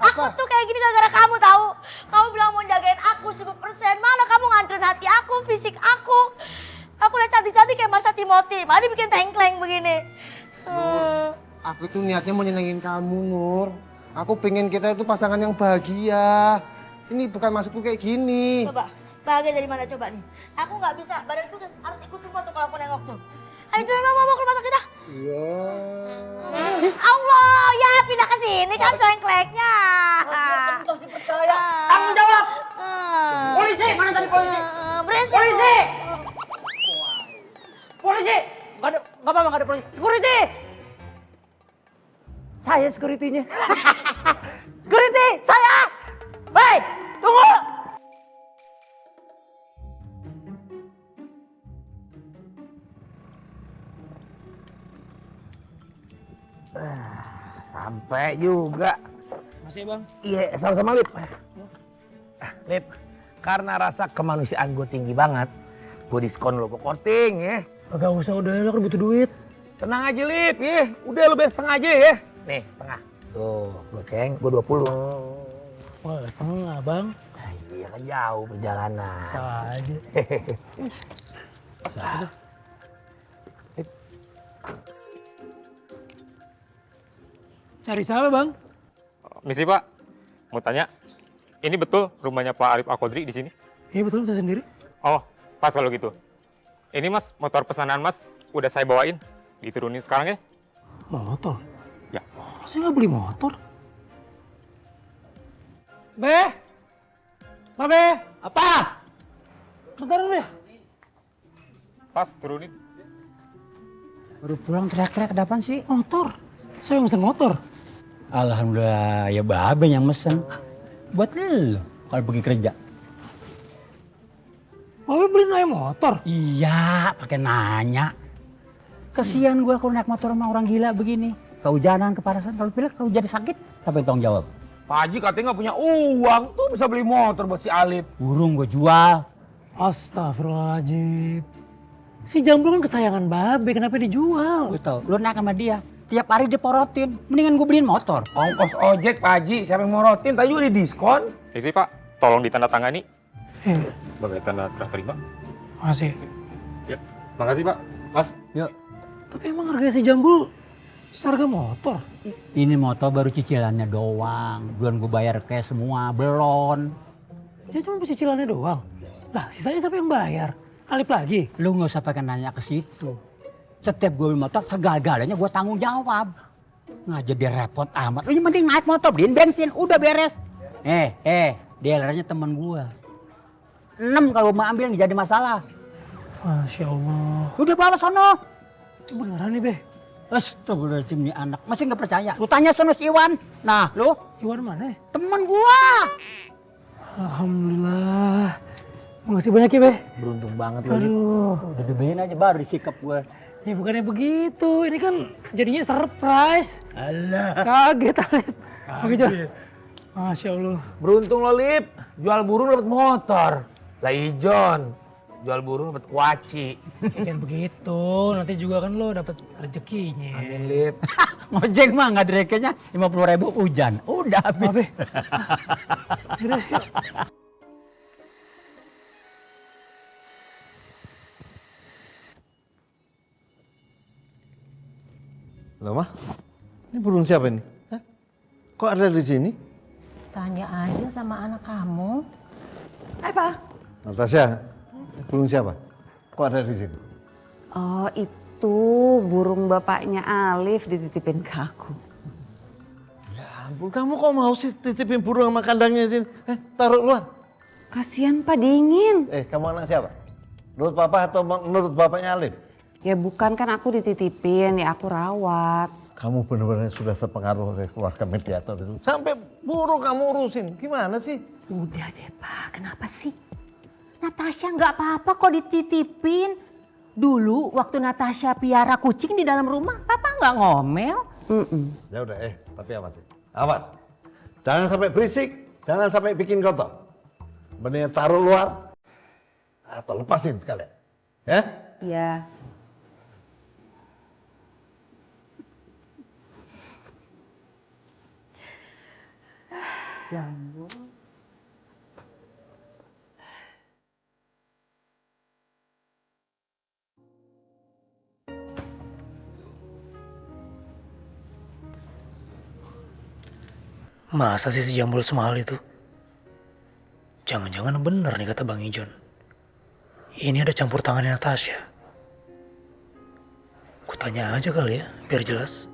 Aku tuh kayak gini gara-gara kamu tahu. Kamu bilang mau jagain aku 10%. Mana kamu ngancurin hati aku, fisik aku. Aku udah cantik-cantik kayak Masa Timothy. Malah dibikin tengkleng begini. Nur, aku tuh niatnya mau nyenengin kamu Nur. Aku pengen kita itu pasangan yang bahagia. Ini bukan maksudku kayak gini. Coba, bahagia dari mana coba nih? Aku nggak bisa, badanku harus ikut semua tuh kalau aku nengok tuh. Ayo jalan mau ke rumah sakit ah. Iya. Allah, ya pindah ke sini kan tengkleknya. Harus dipercaya. Tanggung jawab. Polisi, mana tadi polisi? Berisik. Polisi. Polisi. Gak Nggak apa-apa, nggak ada polisi. Security! Saya security-nya. Security, saya! Hei, tunggu! Sampai juga. Masih Bang. Iya, sama-sama Lip. Lip, karena rasa kemanusiaan gue tinggi banget, gue diskon lo ke korting ya. Gak usah, udah lo kan butuh duit. Tenang aja Lip, ya. Udah lo bayar setengah aja ya. Nih, setengah. Tuh, goceng, gue 20. Wah, setengah Bang. Nah, iya kan jauh perjalanan. Salah aja. Nah. Lip. Cari siapa Bang? Misi Pak, mau tanya, ini betul rumahnya Pak Arif Alkodri di sini? Iya betul, saya sendiri. Oh, pas kalau gitu. Ini Mas, motor pesanan Mas udah saya bawain, diturunin sekarang ya? Motor? Ya. Saya nggak beli motor. Be? Be? Apa? Bentar Be. Pas, turunin. Baru pulang teriak-teriak, ada apaan sih? Motor. Saya yang mesen motor. Alhamdulillah, ya Babe yang mesen. Buat lu kalau pergi kerja. Babe beli naik motor? Iya, pakai nanya. Kesian gua kalau naik motor sama orang gila begini. Kehujanan, kepanasan, kalau pilek, kalau jadi sakit, siapa yang tanggung jawab? Pak Haji katanya nggak punya uang, tuh bisa beli motor buat si Alif. Burung gua jual. Astagfirullahaladzim. Si Jambul kan kesayangan Babe, kenapa dijual? Gua tahu, lu naik sama dia. Tiap hari diporotin, mendingan gue beliin motor. Ongkos ojek Pak Haji, siapa yang morotin? Tadi udah diskon. Isi Pak, tolong ditandatangani. Eh, Sebagai tanda serah terima. makasih. Ya, makasih Pak. Mas. Yuk. Tapi emang harga si Jambul seharga motor? Ini motor baru cicilannya doang. Belum gue bayar cash semua, belum. Dia cuma cicilannya doang? Lah, sisanya siapa yang bayar? Alip lagi? Lu nggak usah pakai nanya ke situ. Setiap gue beli motor, segala-galanya gue tanggung jawab. Nggak jadi repot amat. Lu mending naik motor, beliin bensin, udah beres. Dealernya temen gue. 6 kalau mau ambil nggak jadi masalah. Masya Allah. Udah bawa sono. Beneran nih, Be? Astagfirullahaladzim, nih anak. Masih nggak percaya? Lu tanya sono si Iwan. Nah, lu? Iwan mana? Temen gua. Alhamdulillah. Makasih banyak ya, Be. Beruntung banget lu. Aduh. Udah dibeliin aja baru disikap gua. Ya bukannya begitu, ini kan jadinya surprise. Alah. Kaget, Alip. Oke, Jon. Masya Allah. Beruntung lo Lip, jual burung dapat motor. Lah Ijon, jual burung dapat kuaci. Jangan begitu, nanti juga kan lo dapat rezekinya. Amin Lip. Ngojek mah nggak ada rekennya 50.000 hujan. Udah habis. Loh, Mah? Ini burung siapa ini? Hah? Kok ada di sini? Tanya aja sama anak kamu. Apa? Natasha, burung siapa? Kok ada di sini? Oh, itu burung bapaknya Alif dititipin ke aku. Ya ampun, kamu kok mau sih titipin burung sama kandangnya di sini? Taruh luar. Kasihan Pak, dingin. Kamu anak siapa? Menurut papa atau menurut bapaknya Alif? Ya bukan, kan aku dititipin, ya aku rawat. Kamu benar-benar sudah terpengaruh oleh keluarga mediator itu. Sampai burung kamu urusin, gimana sih? Udah deh Pak, kenapa sih? Natasha nggak apa-apa kok dititipin. Dulu waktu Natasha piara kucing di dalam rumah, Papa nggak ngomel. Ya udah, tapi awas. Awas. Jangan sampai berisik, jangan sampai bikin kotor. Bener taruh luar atau lepasin sekalian. Ya? Iya. Jambul. Masa sih si Jambul semahal itu? Jangan-jangan bener nih kata Bang Ijon. Ini ada campur tangannya Natasha. Ku tanya aja kali ya, biar jelas.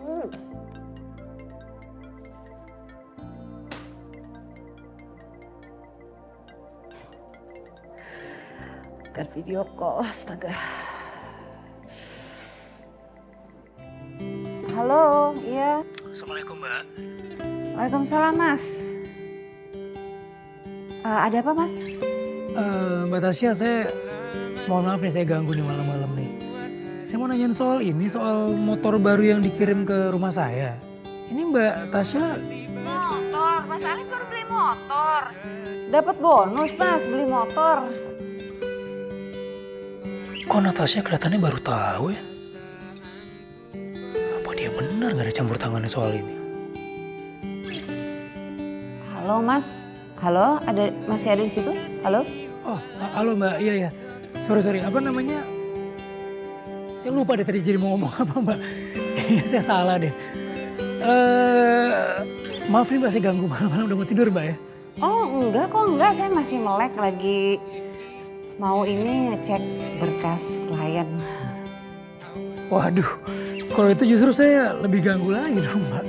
Kan video call, astaga. Halo, iya. Assalamualaikum, Mbak. Waalaikumsalam, Mas. Ada apa, Mas? Mbak Tasya, saya mohon maaf nih saya ganggu nih malam-malam nih. Saya mau nanyain soal ini, soal motor baru yang dikirim ke rumah saya. Ini Mbak Tasya... Motor, Mas Alif baru beli motor. Dapat bonus, Mas, beli motor. Kok Natasha kelihatannya baru tahu ya? Apa dia benar gak ada campur tangannya soal ini? Halo, Mas. Halo, masih ada di situ? Halo? Oh, halo Mbak, iya ya. Sorry, apa namanya? Saya lupa deh tadi jadi mau ngomong apa Mbak. Kayaknya saya salah deh. Maaf nih Mbak, saya ganggu malam-malam udah mau tidur Mbak ya? Oh enggak kok, enggak. Saya masih melek lagi mau ini ngecek berkas klien. Waduh, kalau itu justru saya lebih ganggu lagi dong Mbak.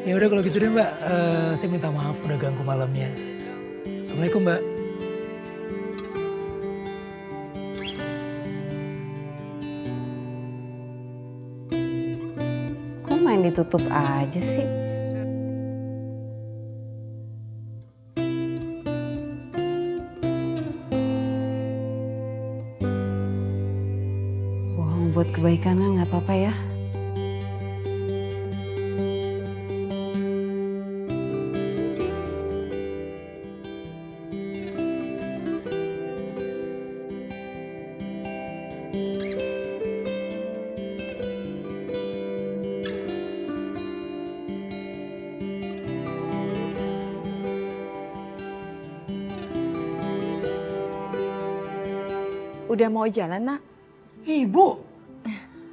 Ya udah kalau gitu deh Mbak, saya minta maaf udah ganggu malamnya. Assalamualaikum Mbak. Kok main ditutup aja sih? Bohong buat kebaikan nggak apa-apa ya. Udah mau jalan, Nak? Ibu,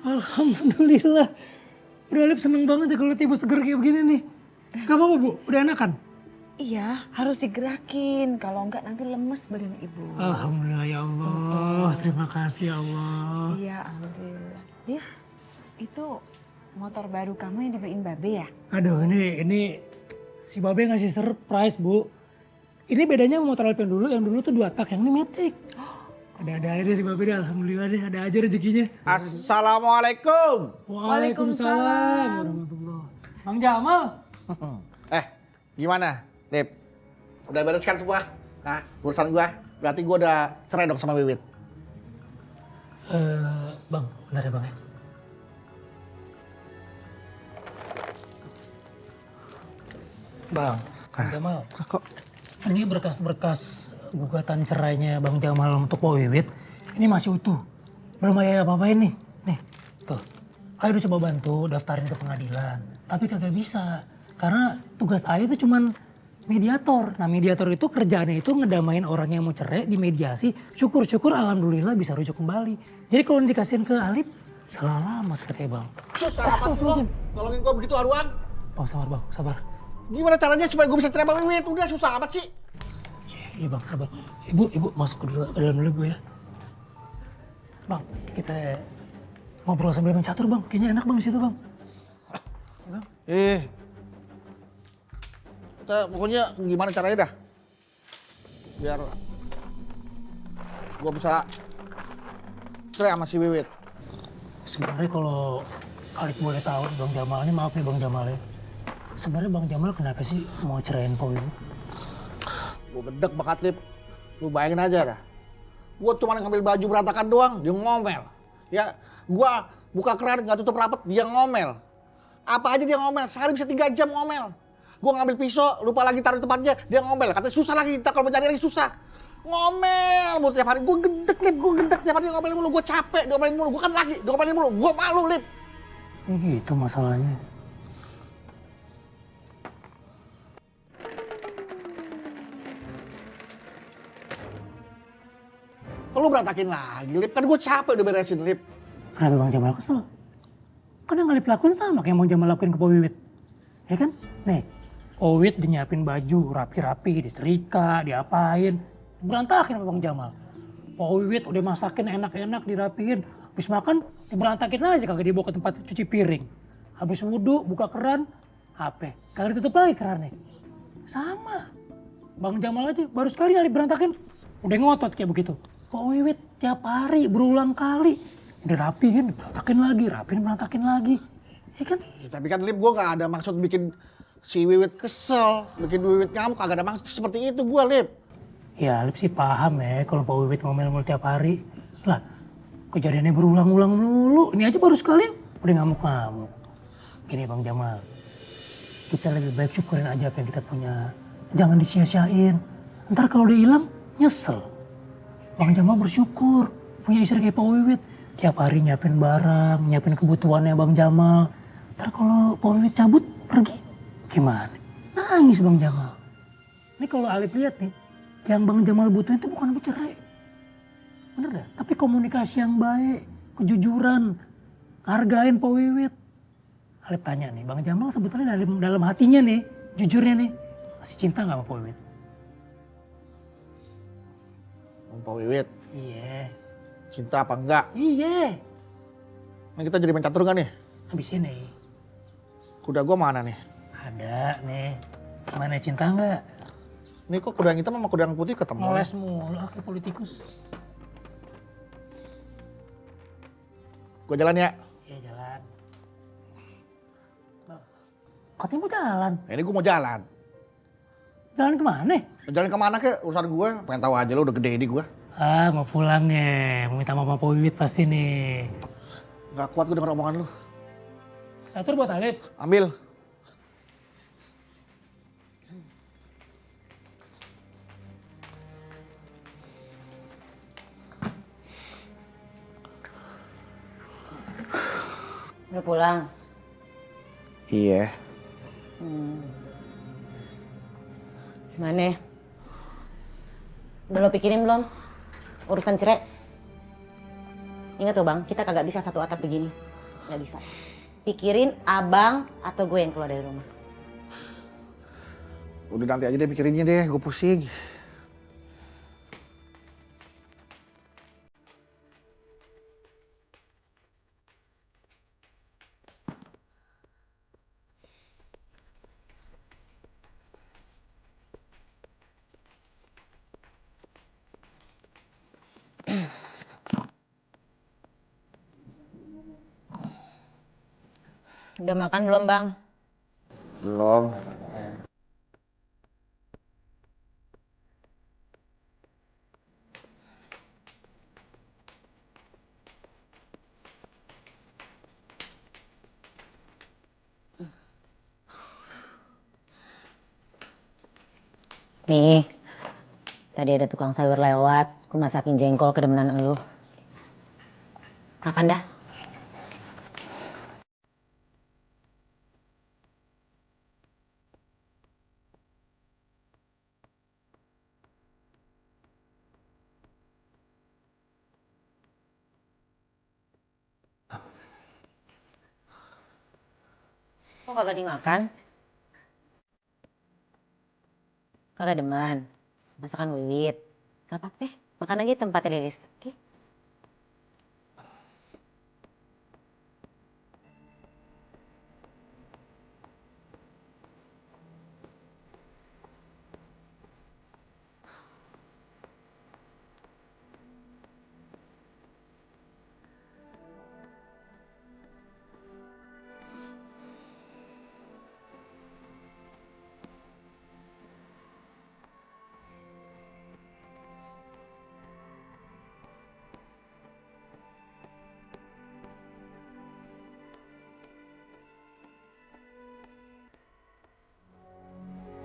alhamdulillah. Udah Alip seneng banget ya kalau lihat ibu seger kayak begini nih. Gak apa-apa Bu, udah enakan? Iya, harus digerakin. Kalau enggak nanti lemes badan ibu. Alhamdulillah ya Allah, terima kasih ya Allah. Iya, alhamdulillah. Div, itu motor baru kamu yang dibeliin Babe ya? Aduh ini si Babe ngasih surprise Bu. Ini bedanya sama motor Alip yang dulu tuh 2 tak, yang ini matic. Ada aja deh si Babe deh, alhamdulillah deh, ada aja rezekinya. Assalamualaikum. Waalaikumsalam warahmatullahi. Bang Jamal. Gimana, Lip? Udah beres kan semua? Nah, urusan gua. Berarti gua udah cerai dong sama Wiwit. Bang, bentar ya Bang ya. Bang Jamal. Ini berkas-berkas gugatan cerainya Bang Jamal untuk Pak Wiwit. Ini masih utuh. Belum ada apa-apain nih. Nih, tuh. Ayo coba bantu daftarin ke pengadilan. Tapi kagak bisa. Karena tugas Ayu itu cuman mediator. Nah mediator itu kerjaannya itu ngedamain orang yang mau cerai di mediasi. Syukur-syukur alhamdulillah bisa rujuk kembali. Jadi kalau dikasihin ke Alip, salah alamat katanya Bang. Sus, apa sih lo? Tolongin gua begitu aduan. Bang sabar Bang, sabar. Gimana caranya supaya gua bisa cerai sama Wiwit? Udah susah amat sih. Iya Bang, sabar. Ibu masuk ke dalam dulu Bu ya. Bang, kita ngobrol sambil mencatur Bang. Kayaknya enak Bang di situ Bang. Kita pokoknya gimana caranya dah. Biar gua bisa cerai sama si Wiwit. Sebenarnya kalau Alip boleh tahu Bang Jamal, ini maaf nih Bang Jamal ya. Sebenarnya Bang Jamal kenapa sih mau ceraiin Pak Wiwit? Gue gedek banget, Lip. Lu bayangin aja dah. Gue cuma ngambil baju berantakan doang, dia ngomel. Ya, gue buka keran gak tutup rapet, dia ngomel. Apa aja dia ngomel, sehari bisa 3 jam ngomel. Gue ngambil pisau, lupa lagi taruh di tempatnya, dia ngomel. Katanya susah lagi, kita kalau mencari lagi susah. Ngomel mulu tiap hari, gue gedek, Lip. Gue gedek tiap hari ngomelin mulu, gue capek diomelin mulu. Gue kan lagi, diomelin mulu, gue malu, Lip. Ini gitu masalahnya. Lu berantakin lagi, Lip. Kan gue capek udah beresin, Lip. Kenapa Bang Jamal kesel? Kan yang Alip lakuin sama kayak Bang Jamal lakuin ke Pak Wiwit. Ya kan? Nih, Pak Wiwit dinyiapin baju rapi-rapi, disetrika, diapain. Berantakin sama Bang Jamal. Pak Wiwit udah masakin enak-enak, dirapiin. Habis makan, diberantakin aja kagak dibawa ke tempat cuci piring. habis wudhu buka keran, HP. Kagak ditutup lagi kerannya. Sama. Bang Jamal aja baru sekali nyalip berantakin, udah ngotot kayak begitu. Pak Wiwit tiap hari berulang kali. Udah rapihin, berantakin lagi, rapihin, berantakin lagi. Ya kan? Ya, tapi kan Lip, gue gak ada maksud bikin si Wiwit kesel, bikin Wiwit ngamuk, kagak ada maksud seperti itu gue, Lip. Ya Lip sih paham ya kalau Pak Wiwit ngomel-ngomel tiap hari. Lah, kejadiannya berulang-ulang melulu. Ini aja baru sekali udah ngamuk-ngamuk. Gini Bang Jamal, kita lebih baik syukurin aja apa yang kita punya. Jangan disia-siain. Ntar kalau udah hilang, nyesel. Bang Jamal bersyukur punya istri kayak Pak Wiwit. Tiap hari nyiapin barang, nyiapin kebutuhannya Bang Jamal. Ntar kalau Pak Wiwit cabut, pergi, gimana? Nangis Bang Jamal. Ini kalau Alif lihat nih, yang Bang Jamal butuh itu bukan bercerai. Bener dah, tapi komunikasi yang baik, kejujuran, hargain Pak Wiwit. Alif tanya nih, Bang Jamal sebetulnya dalam hatinya nih, jujurnya nih, masih cinta gak sama Pak Wiwit? Pak Wiwit? Iya. Cinta apa enggak? Iya. Ini kita jadi main catur gak nih? Habis ini. Kuda gua mana nih? Ada nih. Mana cinta enggak? Ini kok kuda yang hitam sama kuda yang putih ketemu? Moles mulu, kayak politikus. Gua jalan ya? Iya jalan. Katanya mau jalan. Ini gua mau jalan. Jalan kemana? Jalan kemana kek? Urusan gue. Pengen tahu aja lo udah gede ini gue. Ah mau pulang nih. Mau minta maaf sama Pak Wiwit pasti nih. Gak kuat gue denger omongan lu. Catur buat Alif. Ambil. Udah pulang? Iya. Gimana? Udah lo pikirin belum? Urusan cerai? Ingat tuh bang, kita kagak bisa satu atap begini. Gak bisa. Pikirin abang atau gue yang keluar dari rumah. Udah nanti aja deh pikirinnya deh, gue pusing. Udah makan belum bang? Belum. Nih, tadi ada tukang sayur lewat, aku masakin jengkol kedemenan elu. Makan dah. Kok kagak dimakan? Kagak demen. Masakan Wiwit. Gak apa-apa, makan aja tempatnya Lilis. Oke?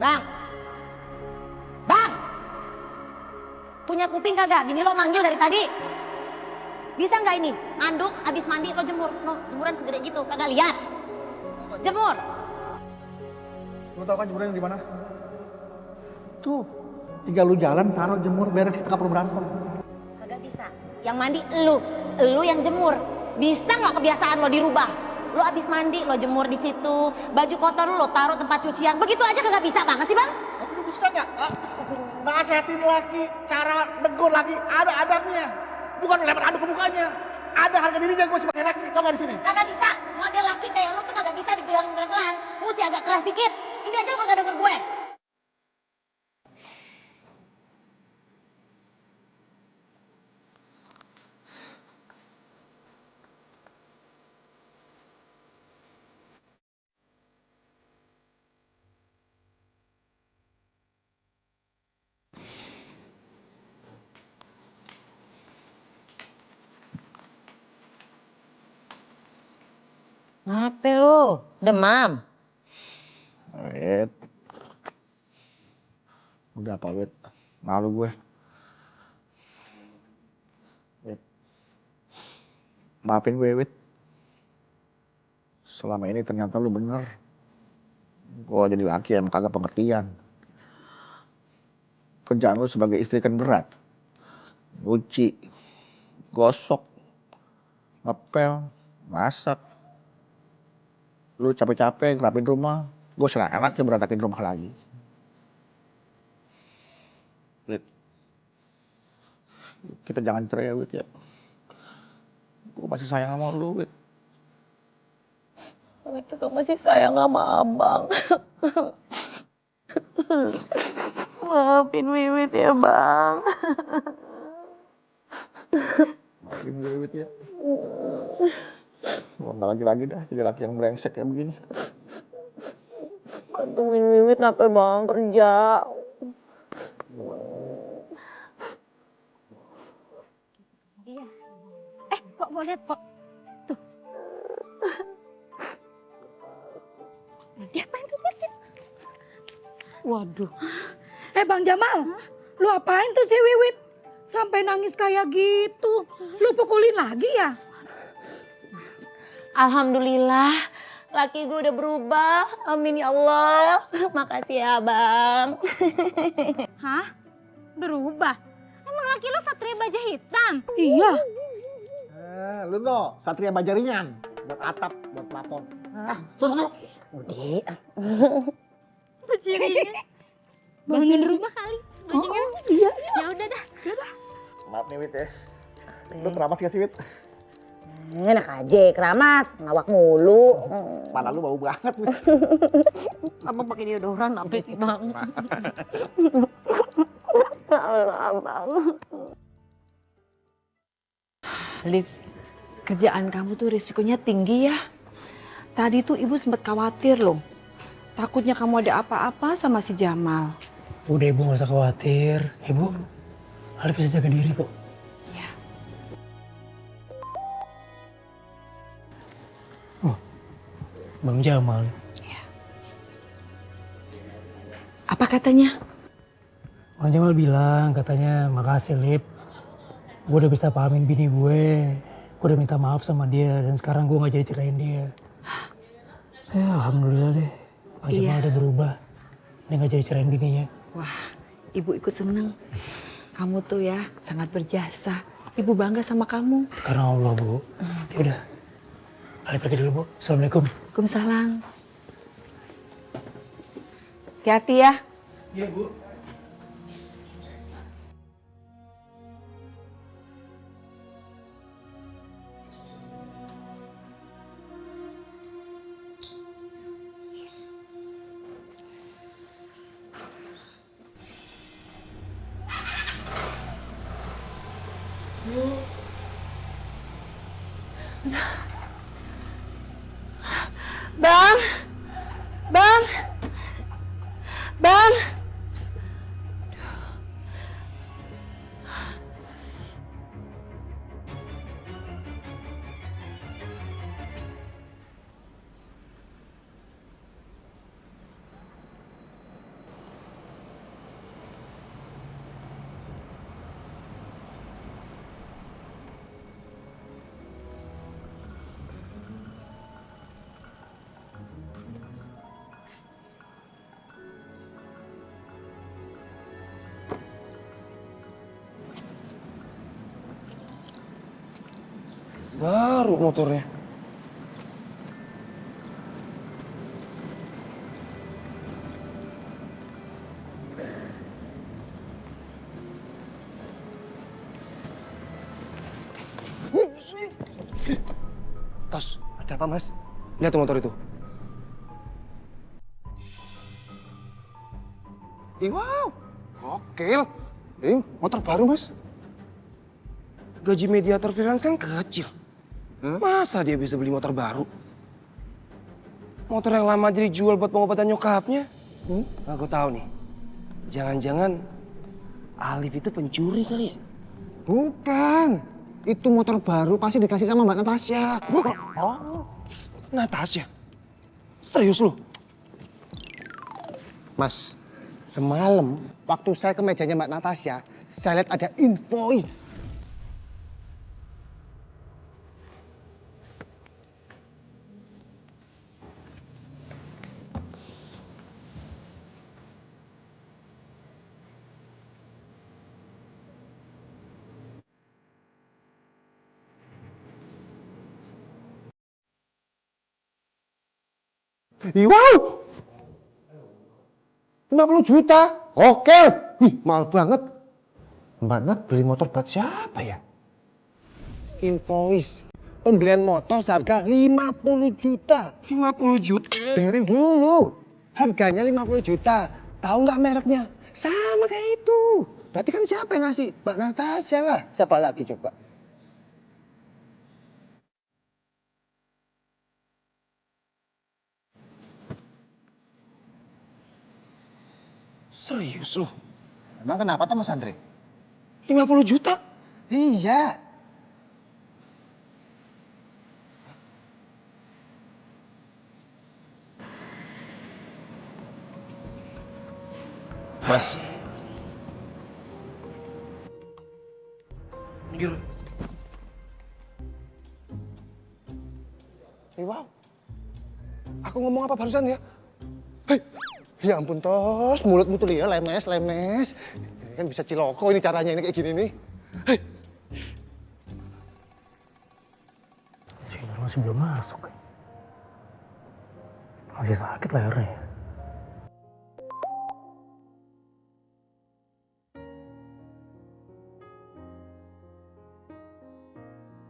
Bang! Bang! Punya kuping kagak? Bini lo manggil dari tadi. Bisa nggak ini? Anduk, abis mandi lo jemur. No, jemuran segede gitu, kagak lihat? Jemur! Lo tau kan jemuran di mana? Tuh, tinggal lu jalan, taruh jemur, beres, kita nggak perlu berantem. Kagak bisa. Yang mandi lu yang jemur. Bisa nggak kebiasaan lo dirubah? Lo abis mandi, lo jemur di situ. Baju kotor lo taruh tempat cucian. Begitu aja kagak bisa banget sih bang? Tapi lu bisa nggak? Nasihatin laki, cara negur laki, ada adabnya. Bukan lempar aduk ke mukanya. ada harga dirinya gue sebagai laki, tau gak di sini? Kagak bisa. Model laki kayak lu tuh kagak bisa dibilangin pelan-pelan. Mesti agak keras dikit. Ini aja lu kagak denger gue. Ngapain lu? Demam? Wit. Udah apa, Wit? Malu gue. Wit. Maafin gue, Wit. Selama ini ternyata lu bener. Gue jadi laki yang kagak pengertian. Kerjaan lu sebagai istri kan berat. Nyuci, gosok, ngepel, masak. Lu capek-capek ngerapin rumah, gue enaknya berantakin rumah lagi. Wit, kita jangan cerai ya, Wit ya. Gue masih sayang sama lu, Wit. Kita masih sayang sama abang. Maafin Wiwit ya, Bang. Maafin gue, Wit ya. Gue gak lagi dah jadi laki yang brengsek kayak begini. Bantuin Wiwit apa Bang kerja. Iya. Pok mau lihat, Pok. Tuh. Diapain tuh, lihat. Waduh. Bang Jamal, lu apain tuh si Wiwit? Sampai nangis kayak gitu. Lu pukulin lagi ya? Alhamdulillah, laki gue udah berubah. Amin ya Allah. Makasih ya, Bang. Hah? Berubah? Emang laki lu Satria Baja Hitam? Iya. Lu no, Satria Baja Ringan. Buat atap, buat plafon. Susu. Udah. Bajunya. Bangun rumah kali. Bajunya. Iya. Ya udah dah. Maaf nih, Wit ya. Lu keramas gak sih, Wit? Enak aja, keramas, ngawak mulu. Mana lu bau banget, Wit. Abang pakai deodoran apa sih, Bang? Abang. Liv, kerjaan kamu tuh risikonya tinggi ya. Tadi tuh ibu sempat khawatir loh. Takutnya kamu ada apa-apa sama si Jamal. Udah Ibu gak usah khawatir. Ibu, Alif bisa jaga diri kok. Ya. Oh, Bang Jamal. Ya. Apa katanya? Bang Jamal bilang katanya makasih Lip. Gue udah bisa pahamin bini gue. Gue udah minta maaf sama dia dan sekarang gue gak jadi cerain dia. Ya alhamdulillah deh. Bang Jamal udah berubah. Dia gak jadi cerain bininya. Wah, ibu ikut seneng. Kamu tuh ya sangat berjasa. Ibu bangga sama kamu. Karena Allah, Bu. Yaudah, Alif pergi dulu, Bu. Assalamualaikum. Waalaikumsalam. Hati-hati ya. Iya, Bu. Bang! Bang! Bang! Baru motornya. Ada apa, Mas? Lihat tuh motor itu. Wow, gokil. Motor baru, Mas. Gaji mediator freelance kan kecil. Masa dia bisa beli motor baru? Motor yang lama jadi dijual buat pengobatan nyokapnya. Aku tahu nih. Jangan-jangan Alif itu pencuri kali ya? Bukan. Itu motor baru pasti dikasih sama Mbak Natasha. Oh, Natasha? Serius lu? Mas, semalam waktu saya ke mejanya Mbak Natasha, saya lihat ada invoice. Wow! 50 juta. Oke. Mahal banget. Mbak Nat beli motor buat siapa ya? Invoice. Pembelian motor seharga 50 juta. 50 juta? Dengerin dulu. Harganya 50 juta. Tahu nggak mereknya? Sama kayak itu. Berarti kan siapa yang ngasih? Mbak Natasha lah. Siapa lagi coba? Serius lu? Emang kenapa tuh Mas Andre? 50 juta? Iya. Mas. Minggir. Wow. Aku ngomong apa barusan ya? Hei. Ya ampun Tos, mulutmu tuh ya lemes. Ini kan bisa ciloko ini caranya ini kayak gini nih. Hei. Cina masih belum masuk. Masih sakit lehernya.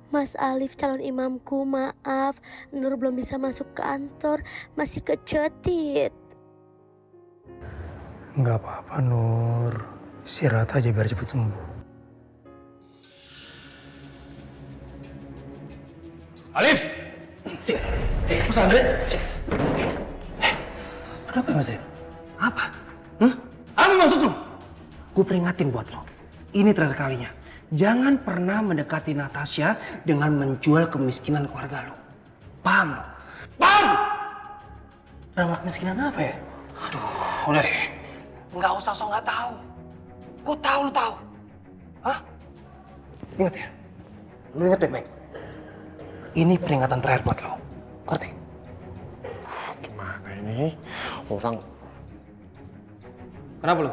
Mas Alif calon imamku, maaf. Nur belum bisa masuk kantor, masih kecetit. Nggak apa-apa Nur, istirahat aja biar cepet sembuh. Alif! Mas Andre! Ada apa Mas? Apa? Apa maksud lu? Gue peringatin buat lo. Ini terakhir kalinya. Jangan pernah mendekati Natasha dengan menjual kemiskinan keluarga lo. Paham lo? Paham? Drama kemiskinan apa ya? Aduh, udah deh. Nggak usah sok nggak tahu. Gue tahu lo tahu. Hah? Ingat ya. Lo ingat baik-baik. Ini peringatan terakhir buat lo. Ngerti? Gimana ini? Orang... Kenapa lo?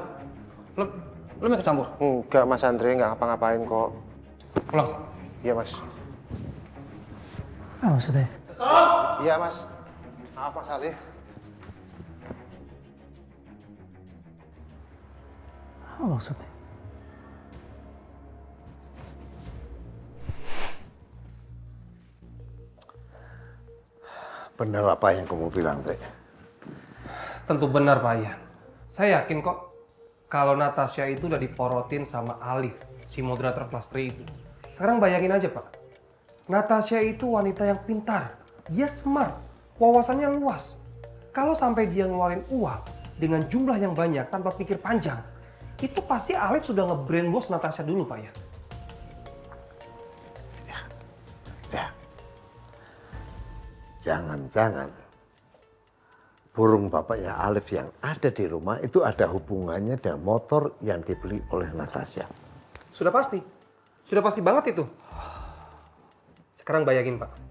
Lo mau ikut campur? Enggak Mas Andre, nggak ngapa-ngapain kok. Pulang? Iya Mas. Apa maksudnya? Iya Mas. Maaf Mas Alif. Apa maksudnya? Benar apa yang kamu bilang, Dre? Tentu benar Pak Ian. Saya yakin kok kalau Natasha itu udah diporotin sama Alif, si moderator kelas 3 itu. Sekarang bayangin aja Pak. Natasha itu wanita yang pintar. Dia smart. Wawasannya luas. Kalau sampai dia ngeluarin uang dengan jumlah yang banyak tanpa pikir panjang, itu pasti Alif sudah nge-brainwash Natasha dulu Pak Ian. Ya. Jangan-jangan burung bapaknya Alif yang ada di rumah itu ada hubungannya dengan motor yang dibeli oleh Natasha. Sudah pasti. Sudah pasti banget itu. Sekarang bayangin Pak.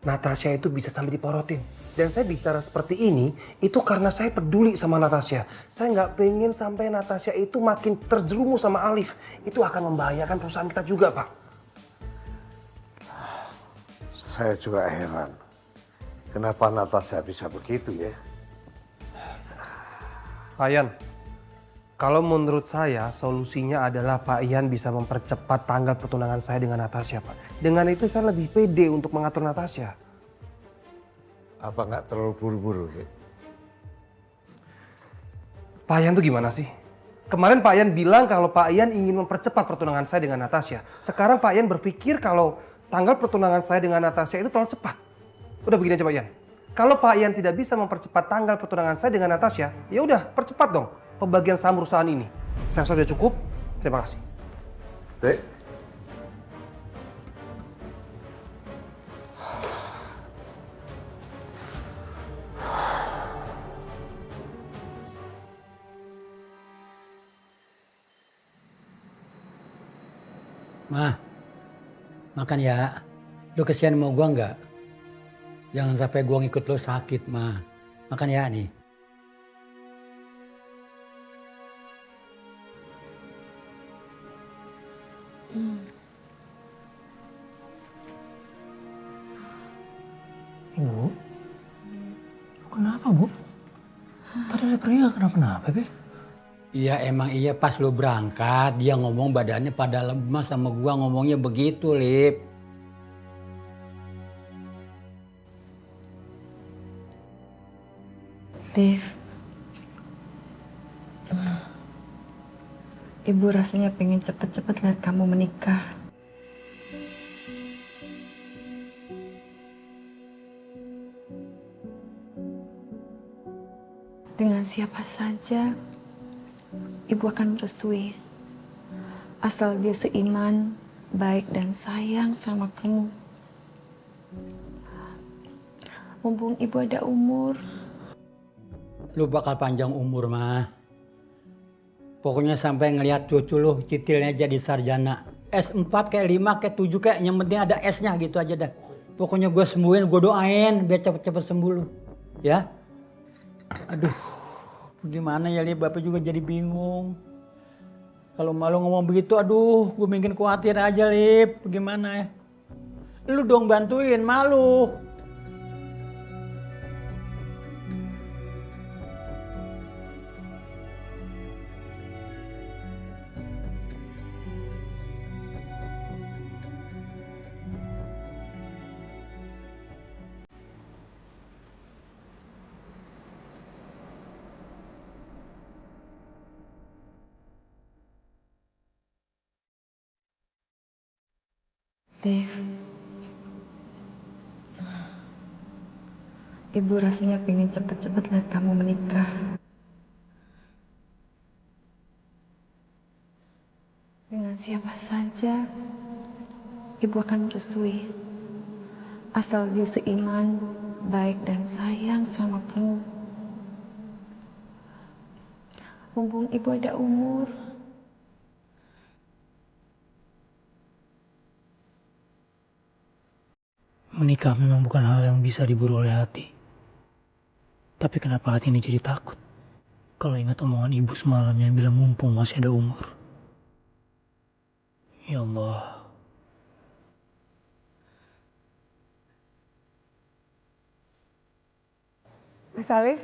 Natasha itu bisa sampai diporotin. Dan saya bicara seperti ini, itu karena saya peduli sama Natasha. Saya nggak pengen sampai Natasha itu makin terjerumus sama Alif. Itu akan membahayakan perusahaan kita juga Pak. Saya juga heran. Kenapa Natasha bisa begitu ya? Pak Ian, kalau menurut saya solusinya adalah Pak Ian bisa mempercepat tanggal pertunangan saya dengan Natasha Pak. Dengan itu saya lebih pede untuk mengatur Natasha. Apa nggak terlalu buru-buru sih? Pak Ian tuh gimana sih? Kemarin Pak Ian bilang kalau Pak Ian ingin mempercepat pertunangan saya dengan Natasha. Sekarang Pak Ian berpikir kalau tanggal pertunangan saya dengan Natasha itu terlalu cepat. Udah begini aja Pak Ian. Kalau Pak Ian tidak bisa mempercepat tanggal pertunangan saya dengan Natasha, ya udah percepat dong pembagian saham perusahaan ini. Saya rasa sudah cukup. Terima kasih. Dek. Ma, makan ya. Lu kesian sama gua nggak? Jangan sampai gua ngikut lu sakit, Ma. Makan ya nih. Ibu, kenapa Bu? Tadi lepernya kenapa-napa, Be? Iya emang iya pas lu berangkat dia ngomong badannya pada lemas sama gua ngomongnya begitu, Lip. Liv, Ibu rasanya pengen cepet-cepet lihat kamu menikah. Dengan siapa saja, Ibu akan merestui. Asal dia seiman, baik dan sayang sama kamu. Mumpung Ibu ada umur. Lu bakal panjang umur, mah. Pokoknya sampai ngelihat cucu lu citilnya jadi sarjana. S4 kayak 5 kayak 7 kayak yang penting ada S-nya gitu aja dah. Pokoknya gue sembuhin, gue doain biar cepet-cepet sembuh lu. Ya? Aduh, gimana ya Lip, Bapak juga jadi bingung. Kalau malu ngomong begitu, aduh, gue bikin khawatir aja Lip. Gimana ya? Lu dong bantuin, malu. Dev, Ibu rasanya pengen cepet-cepet lihat kamu menikah. Dengan siapa saja, Ibu akan merestui. Asal dia seiman, baik dan sayang sama kamu. Mumpung Ibu ada umur. Menikah memang bukan hal yang bisa diburu oleh hati. Tapi kenapa hati ini jadi takut? Kalau ingat omongan ibu semalam yang bilang mumpung masih ada umur. Ya Allah. Mas Alif?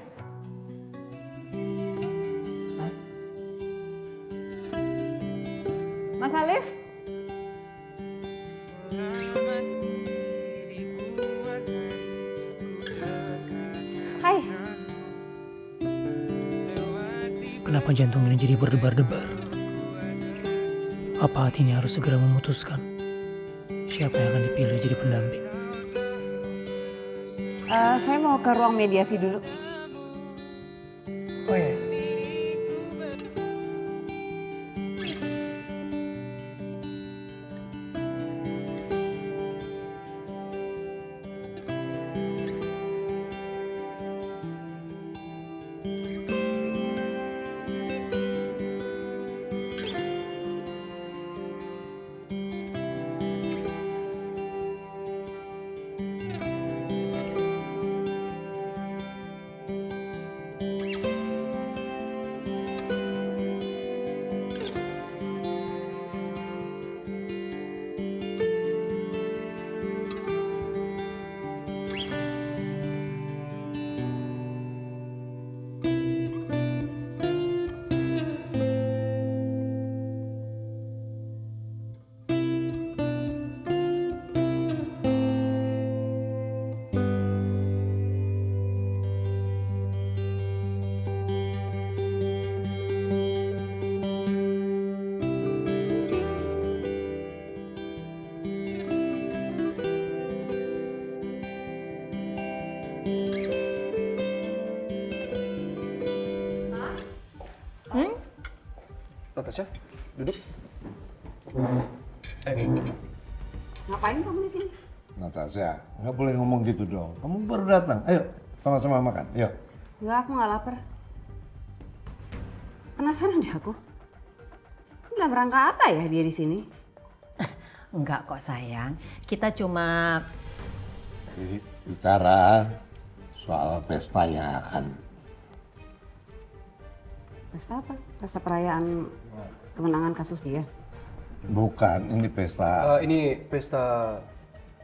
Mas Alif? Hai. Kenapa jantung ini jadi berdebar-debar? Apa hati ini harus segera memutuskan siapa yang akan dipilih jadi pendamping? Saya mau ke ruang mediasi dulu. Oh ya. Natasha, duduk. Ngapain kamu di sini? Natasha, nggak boleh ngomong gitu dong. Kamu baru datang. Ayo, sama-sama makan. Yuk. Enggak, aku nggak lapar. Penasaran deh aku. Nggak berangka apa ya dia di sini? Enggak kok sayang, kita cuma Bicara soal pesta yang akan. Pesta apa? Pesta perayaan kemenangan kasus dia? Bukan, ini pesta. Ini pesta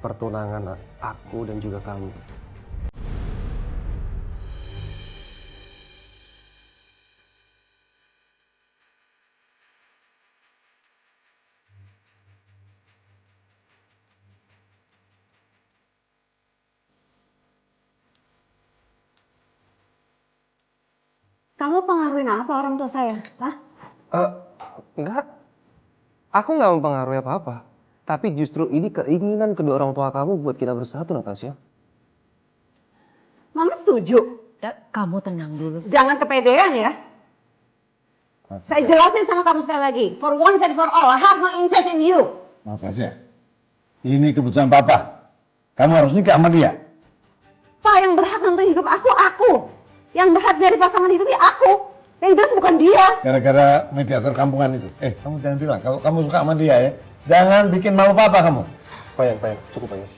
pertunangan aku dan juga kamu. Kamu pengaruhin apa orang tua saya? Hah? Enggak. Aku nggak mempengaruhi apa-apa. Tapi justru ini keinginan kedua orang tua kamu buat kita bersatu, Natasha. Mama setuju. Kamu tenang dulu. Jangan kepedean ya. Saya jelasin sama kamu sekali lagi. For once and for all, I have no interest in you. Natasha, ini keputusan Papa. Kamu harus nikah sama dia. Pak, yang berhak nentuin hidup aku. Yang berhak dari pasangan hidupnya aku. Yang jelas bukan dia. Gara-gara mediator kampungan itu. Kamu jangan bilang kalau kamu suka sama dia ya. Jangan bikin malu Papa kamu. Payang, cukup Payang.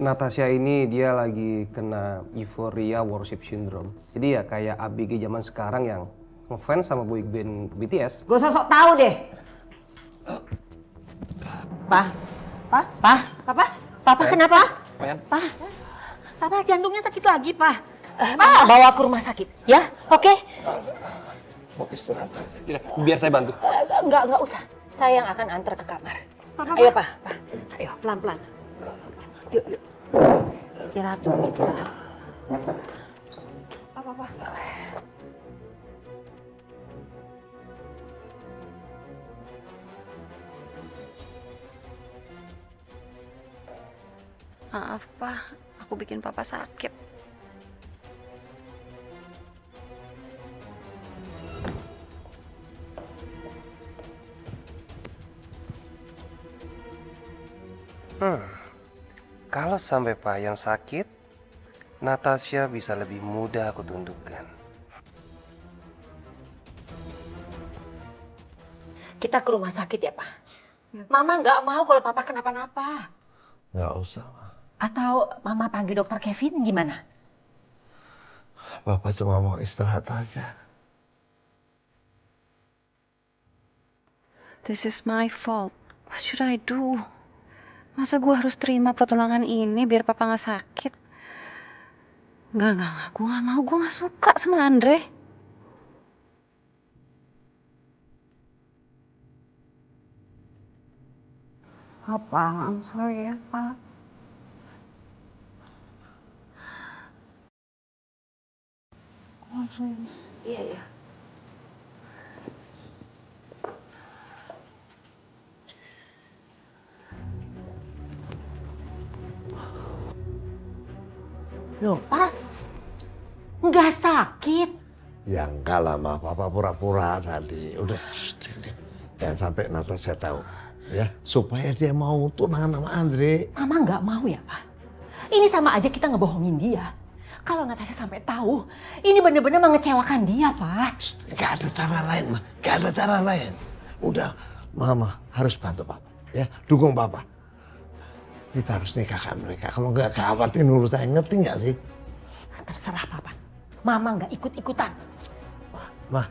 Natasha ini dia lagi kena euphoria worship syndrome. Jadi ya kayak ABG zaman sekarang yang ngefans sama boy band BTS. Gue sosok tahu deh. Papa kenapa? Payang. Papa jantungnya sakit lagi, Pak. Bawa ke rumah sakit, ya? Oke? Mau istirahat aja. Biar saya bantu. Enggak usah. Saya yang akan antar ke kamar. Ayo, Pak. Ayo, pelan-pelan. Yuk. Istirahat dulu, istirahat. Apa? Maaf, Pak. Aku bikin Papa sakit. Kalau sampai Payang sakit, Natasha bisa lebih mudah aku tundukkan. Kita ke rumah sakit ya, Pak? Mama nggak mau kalau Papa kenapa-napa. Nggak usah. Atau Mama panggil dokter Kevin gimana? Bapak cuma mau istirahat aja. This is my fault. What should I do? Masa gue harus terima pertunangan ini biar Papa nggak sakit? Enggak. Gue nggak mau. Gue nggak suka sama Andre. Apa? I'm sorry ya, Pak. Iya. Loh, Pak, nggak sakit? Ya enggak lah, Ma. Papa pura-pura tadi. Udah, jangan sampai Natasha tahu. Ya, supaya dia mau tunangan sama Andre. Mama nggak mau ya, Pak? Ini sama aja kita ngebohongin dia. Kalau Natasha sampai tahu, ini bener-bener mengecewakan dia, Pak. Gak ada cara lain, Ma. Gak ada cara lain. Udah, Mama harus bantu Papa. Ya, dukung Papa. Kita harus nikahkan mereka. Kalau nggak gawat ini urusan, ngerti nggak sih? Terserah Papa. Mama nggak ikut-ikutan. Ma.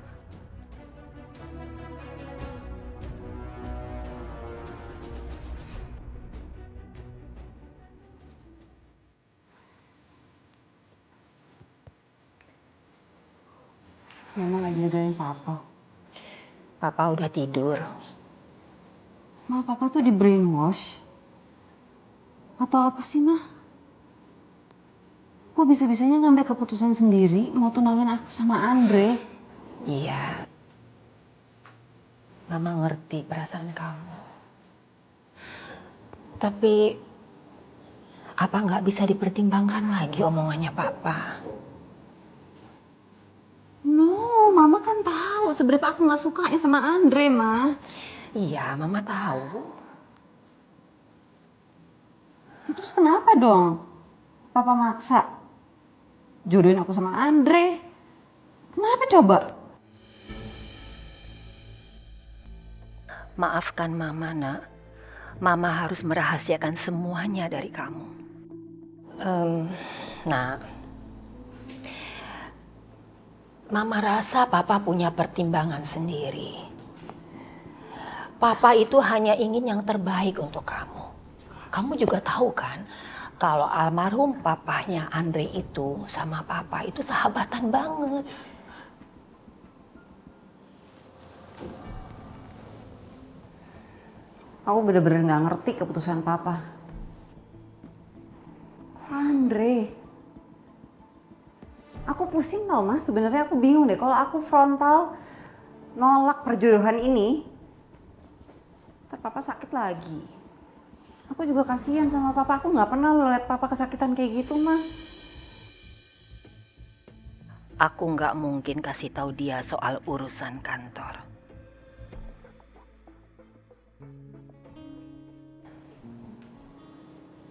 Mama lagi jagain Papa. Papa udah tidur. Ma, Papa tuh di brainwash. Atau apa sih, Ma? Kok bisa-bisanya ngambil keputusan sendiri mau tunangin aku sama Andre? Iya. Mama ngerti perasaan kamu. Tapi apa nggak bisa dipertimbangkan lagi omongannya Papa? No, Mama kan tahu seberapa aku nggak sukanya sama Andre, Ma. Iya, Mama tahu. Terus kenapa dong? Papa maksa jodohin aku sama Andre. Kenapa coba? Maafkan Mama, Nak. Mama harus merahasiakan semuanya dari kamu. Nak, Mama rasa Papa punya pertimbangan sendiri. Papa itu hanya ingin yang terbaik untuk kamu. Kamu juga tahu kan, kalau almarhum papahnya Andre itu sama Papa itu sahabatan banget. Aku bener-bener nggak ngerti keputusan Papa. Andre, aku pusing tau Mas. Sebenarnya aku bingung deh kalau aku frontal nolak perjodohan ini, ntar Papa sakit lagi. Aku juga kasihan sama Papa. Aku nggak pernah lo liat Papa kesakitan kayak gitu, Ma. Aku nggak mungkin kasih tahu dia soal urusan kantor.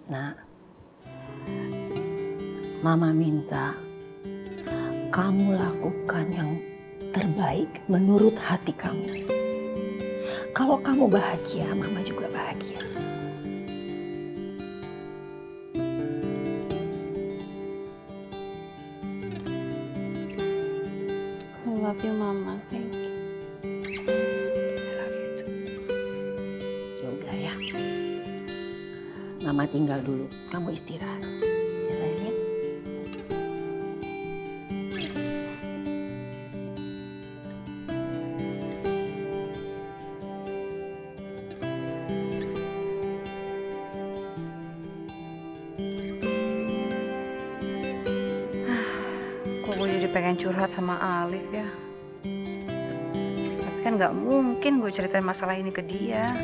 Nah, Mama minta kamu lakukan yang terbaik menurut hati kamu. Kalau kamu bahagia, Mama juga bahagia. I love you, Mama. Thank you. I love you too. Ya udah ya. Mama tinggal dulu. Kamu istirahat. Ya sayang ya. Kok gue jadi pengen curhat sama Alif ya? Tapi kan nggak mungkin gue ceritain masalah ini ke dia.